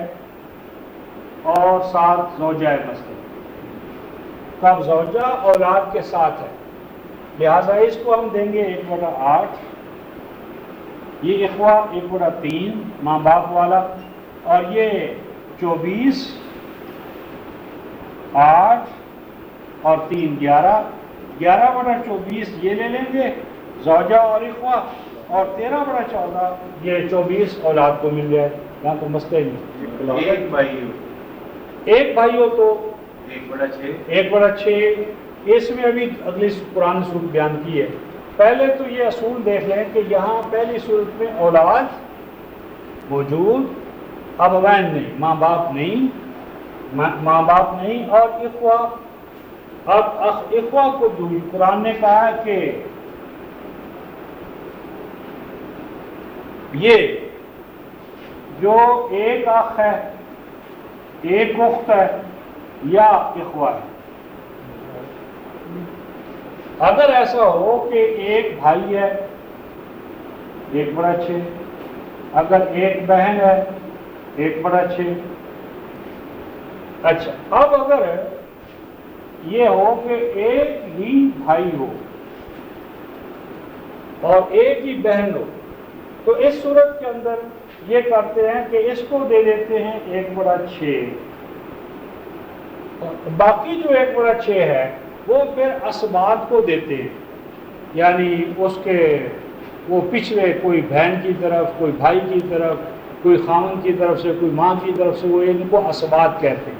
اور ساتھ زوجہ ہے مثلا، تب زوجہ اولاد کے ساتھ ہے، لہٰذا اس کو ہم دیں گے 1/8، یہ اخوہ 1/3 ماں باپ والا، اور یہ 24 8 اور 3 11/24 یہ لے لیں گے زوجہ اور اخوہ، اور 13/14 یہ 24 اولاد کو مل جائے، یہاں تو مسئلہ ہی نہیں۔ ایک بھائی ہو، ایک بھائی ہو تو 1/6، 1/6، اس میں ابھی اگلی قرآن صورت بیان کی ہے۔ پہلے تو یہ اصول دیکھ لیں کہ یہاں پہلی صورت میں اولاد موجود، ابوین نہیں، ماں باپ نہیں، اور اخوہ۔ اب اخوہ کو قرآن نے کہا کہ یہ جو ایک اخ ہے، ایک اخت ہے، یا اخوہ ہے، اگر ایسا ہو کہ ایک بھائی ہے 1/6، اگر ایک بہن ہے 1/6۔ اچھا، اب اگر یہ ہو کہ ایک ہی بھائی ہو اور ایک ہی بہن ہو، تو اس صورت کے اندر یہ کرتے ہیں کہ اس کو دے دیتے ہیں 1/6، باقی جو 1/6 ہے وہ پھر اسباط کو دیتے ہیں، یعنی اس کے وہ پچھلے کوئی بہن کی طرف، کوئی بھائی کی طرف، کوئی خاوند کی طرف سے، کوئی ماں کی طرف سے، وہ ان کو اسباط کہتے ہیں۔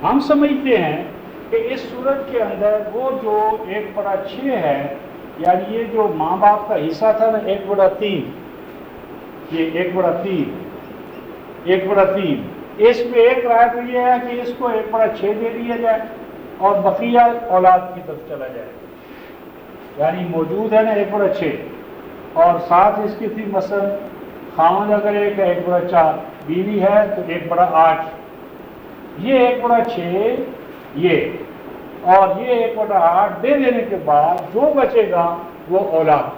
ہم سمجھتے ہیں کہ اس صورت کے اندر وہ جو 1/6 ہے، یعنی یہ جو ماں باپ کا حصہ تھا نا 1/3، یہ 1/3، اس میں ایک رائے تو یہ ہے کہ اس کو 1/6 دے دیا جائے اور بقیہ اولاد کی طرف چلا جائے، یعنی موجود ہے نا 1/6، اور ساتھ اس کی تھی مثلا خاوند اگر ایک ہے 1/4، بیوی ہے تو 1/8، یہ 1/6 یہ، اور یہ 1/8 دے دینے کے بعد جو بچے گا وہ اولاد۔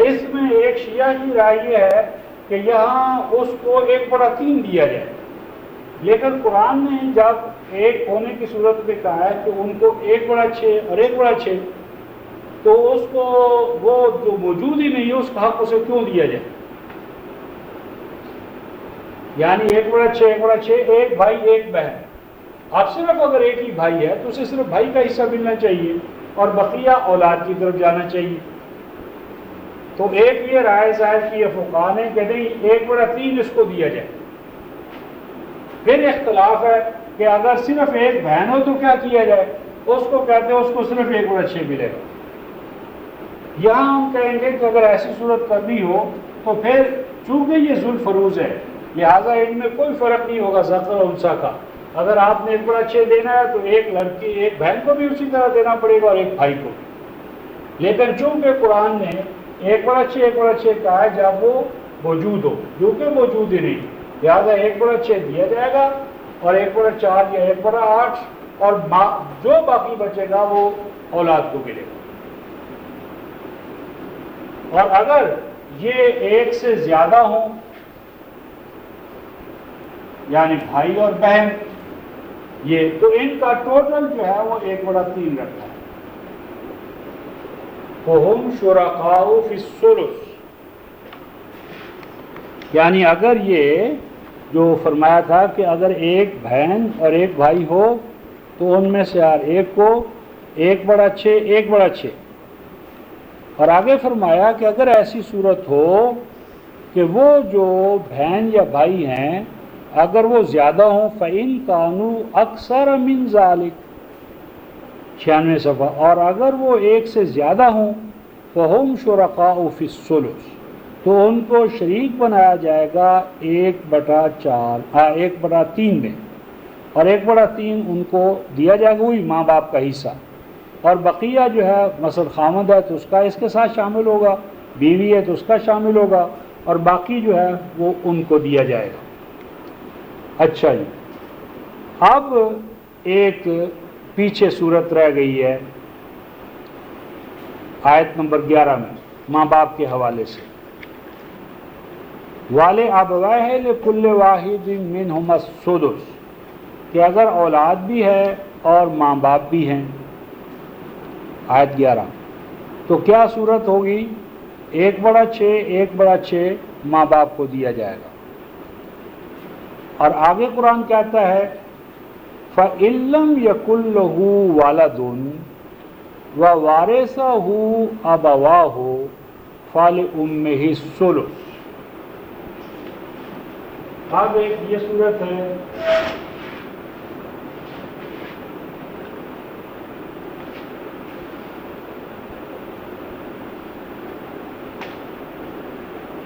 اس میں ایک شیعہ کی رائے یہ ہے کہ یہاں اس کو 1/3 دیا جائے، لیکن قرآن نے جب ایک ہونے کی صورت میں کہا ہے کہ ان کو 1/6 اور 1/6، تو اس کو وہ جو موجود ہی نہیں ہے اس کا حق اسے کیوں دیا جائے؟ یعنی 1/6 1/6، ایک بھائی ایک بہن، اب صرف اگر ایک ہی بھائی ہے تو اسے صرف بھائی کا حصہ ملنا چاہیے اور بقیہ اولاد کی طرف جانا چاہیے۔ تو ایک یہ رائے ظاہر کی فقہاء نے کہ نہیں 1/3 اس کو دیا جائے۔ پھر اختلاف ہے کہ اگر صرف ایک بہن ہو تو کیا کیا جائے، اس کو کہتے ہیں اس کو صرف 1/6 ملے گا۔ یہاں ہم کہیں گے کہ اگر ایسی صورت کرنی ہو تو پھر چونکہ یہ ذوالفروض ہے، لہٰذا ان میں کوئی فرق نہیں ہوگا ذکر و انثیٰ کا۔ اگر آپ نے 1/6 دینا ہے تو ایک لڑکی ایک بہن کو بھی اسی طرح دینا پڑے گا اور ایک بھائی کو بھی، لیکن چونکہ قرآن نے 1/6 1/6 کہا ہے جب وہ موجود ہو، جو کہ موجود ہی نہیں، لہٰذا 1/6 دیا جائے گا اور 1/4 یا 1/8، اور جو باقی بچے گا وہ اولاد کو ملے گا۔ اور اگر یہ ایک سے زیادہ ہوں، یعنی بھائی اور بہن، یہ تو ان کا ٹوٹل جو ہے وہ 1/3 رکھتا ہے۔ فَهُمْ شُرَكَاءُ فِي الثُّلُثِ، یعنی اگر یہ جو فرمایا تھا کہ اگر ایک بہن اور ایک بھائی ہو تو ان میں سے ہر ایک کو 1/6 1/6، اور آگے فرمایا کہ اگر ایسی صورت ہو کہ وہ جو بہن یا بھائی ہیں اگر وہ زیادہ ہوں، فَإِن كَانُوا أَكْثَرَ مِنْ ذَلِكَ، 96 صفحہ، اور اگر وہ ایک سے زیادہ ہوں فَهُمْ شُرَكَاءُ فِي الثُّلُثِ، تو ان کو شریک بنایا جائے گا 1/3 میں، اور 1/3 ان کو دیا جائے گا وہی ماں باپ کا حصہ، اور بقیہ جو ہے مثلا خامد ہے تو اس کا اس کے ساتھ شامل ہوگا، بیوی ہے تو اس کا شامل ہوگا، اور باقی جو ہے وہ ان کو دیا جائے گا۔ اچھا جی، اب ایک پیچھے صورت رہ گئی ہے آیت نمبر 11 میں ماں باپ کے حوالے سے، وَلِأَبَوَيْهِ لِكُلِّ وَاحِدٍ مِّنْهُمَا السُّدُسُ، کہ اگر اولاد بھی ہے اور ماں باپ بھی ہیں، آیت 11، تو کیا صورت ہوگی؟ 1/6 1/6 ماں باپ کو دیا جائے گا، اور آگے قرآن کہتا ہے فَإِن لَّمْ يَكُن لَّهُ وَلَدٌ وَوَارِثُهُ أَبَوَاهُ فَلِأُمِّهِ الثُّلُثُ۔ اب ایک یہ صورت ہے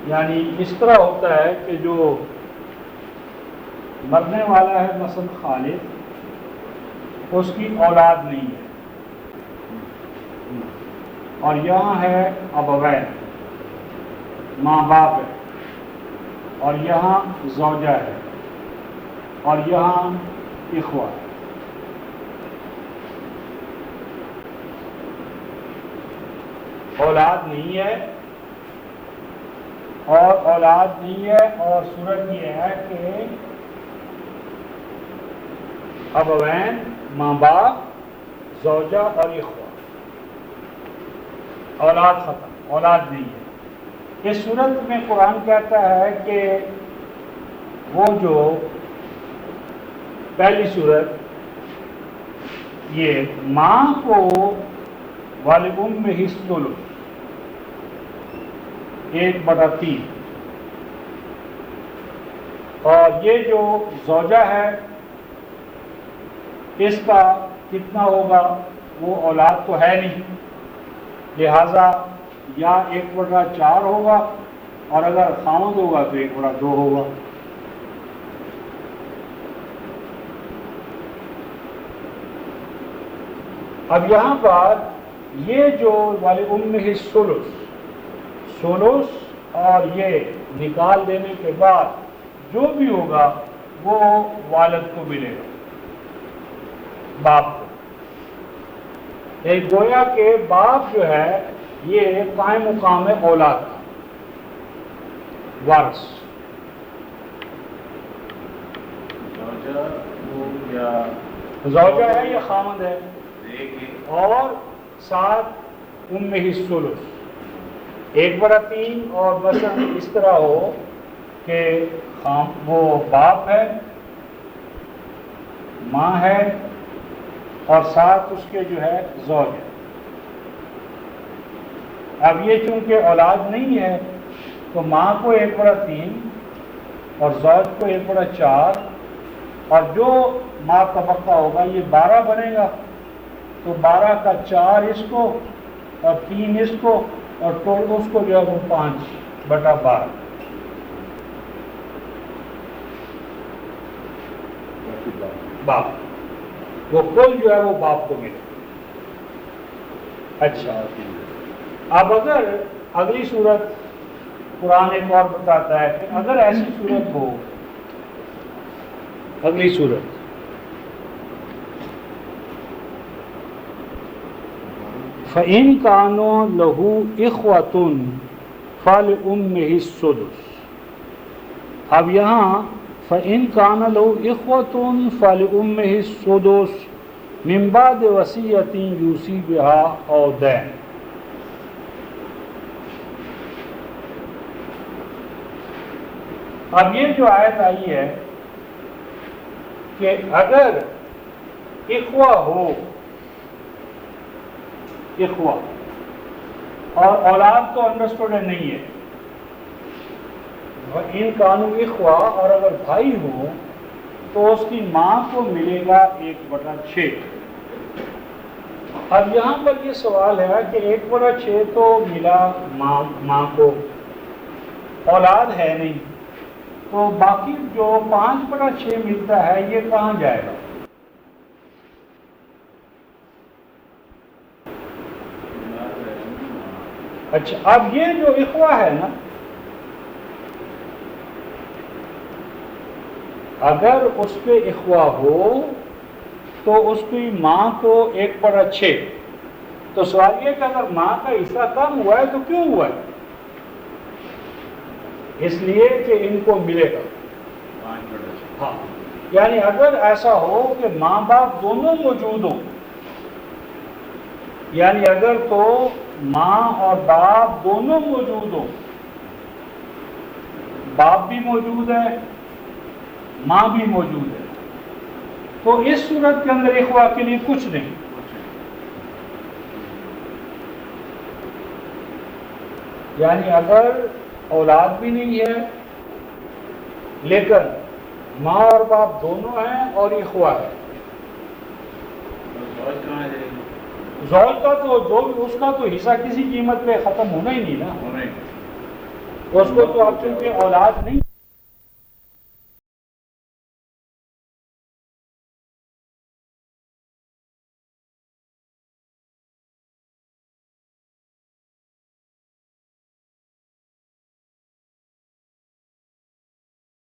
یعنی اس طرح ہوتا ہے کہ جو مرنے والا ہے مثلا خالد، اس کی اولاد نہیں ہے، اور یہاں ہے ابوین، ماں باپ ہے، اور یہاں زوجہ ہے، اور یہاں اخوہ ہے۔ اولاد نہیں ہے، اور اولاد نہیں ہے، اور صورت یہ ہے کہ ابوین ماں باپ، زوجہ اور اخوہ، اولاد ختم، اولاد نہیں ہے۔ اس صورت میں قرآن کہتا ہے کہ وہ جو پہلی صورت، یہ ماں کو والام الثلث 1/3، اور یہ جو زوجہ ہے اس کا کتنا ہوگا؟ وہ اولاد تو ہے نہیں، لہذا یا 1/4 ہوگا، اور اگر خاوند ہوگا تو 1/2 ہوگا۔ اب یہاں پر یہ جو ولأمہ الثلث، ثلث اور یہ نکال دینے کے بعد جو بھی ہوگا وہ والد کو ملے گا، باپ کو۔ ایک گویا کہ باپ جو ہے یہ قائم مقام ہے اولاد کا، وارث۔ زوجہ ہے یا خامند ہے، اور ساتھ امہ الثلث 1/3، اور مثلا اس طرح ہو کہ وہ باپ ہے، ماں ہے، اور ساتھ اس کے جو ہے زوج ہے۔ اب یہ چونکہ اولاد نہیں ہے تو ماں کو 1/3 اور زوج کو 1/4، اور جو ماں طبقہ ہوگا یہ 12 بنے گا، تو 12 کا 4 اس کو اور 3 اس کو، اور ٹوٹل اس کو جو ہے وہ 5/12۔ باپ، وہ کل جو ہے وہ باپ کو ملے۔ اچھا، اب اگر اگلی صورت قرآن ایک اور بتاتا ہے کہ اگر ایسی صورت ہو، اگلی صورت فَإِن كَانُوا لَهُ إِخْوَةٌ فَلِأُمِّهِ السُّدُسُ۔ اب یہاں فَإِن كَانَ لَهُ إِخْوَةٌ فَلِأُمِّهِ السُّدُسُ مِن بَعْدِ وَصِيَّةٍ يُوصِي بِهَا أَوْ دَيْنٍ۔ اب یہ جو آیت آئی ہے کہ اگر اخوہ ہو، اخوہ اور اولاد تو انڈرسٹوڈ نہیں ہے، ان کانوں اخوہ، اور اگر بھائی ہو تو اس کی ماں کو ملے گا 1/6۔ اب یہاں پر یہ سوال ہے کہ 1/6 تو ملا ماں کو، اولاد ہے نہیں، تو باقی جو 5/6 ملتا ہے یہ کہاں جائے گا؟ اچھا، اب یہ جو اخوہ ہے نا، اگر اس پہ اخوہ ہو تو اس کی ماں کو 1/6، تو سوال یہ کہ اگر ماں کا حصہ کم ہوا ہے تو کیوں ہوا ہے؟ اس لیے کہ ان کو ملے گا 5/6۔ ہاں، یعنی اگر ایسا ہو کہ ماں باپ دونوں موجود ہوں، یعنی اگر تو ماں اور باپ دونوں موجود ہوں، باپ بھی موجود ہے، ماں بھی موجود ہے، تو اس صورت کے اندر اخوہ کے لیے کچھ نہیں۔ یعنی اگر اولاد بھی نہیں ہے لیکن ماں اور باپ دونوں ہیں اور اخوہ ہے، زوج کا تو جو اس کا تو حصہ کسی قیمت پہ ختم ہونا ہی نہیں نا، اس کو تو اب چونکہ اولاد نہیں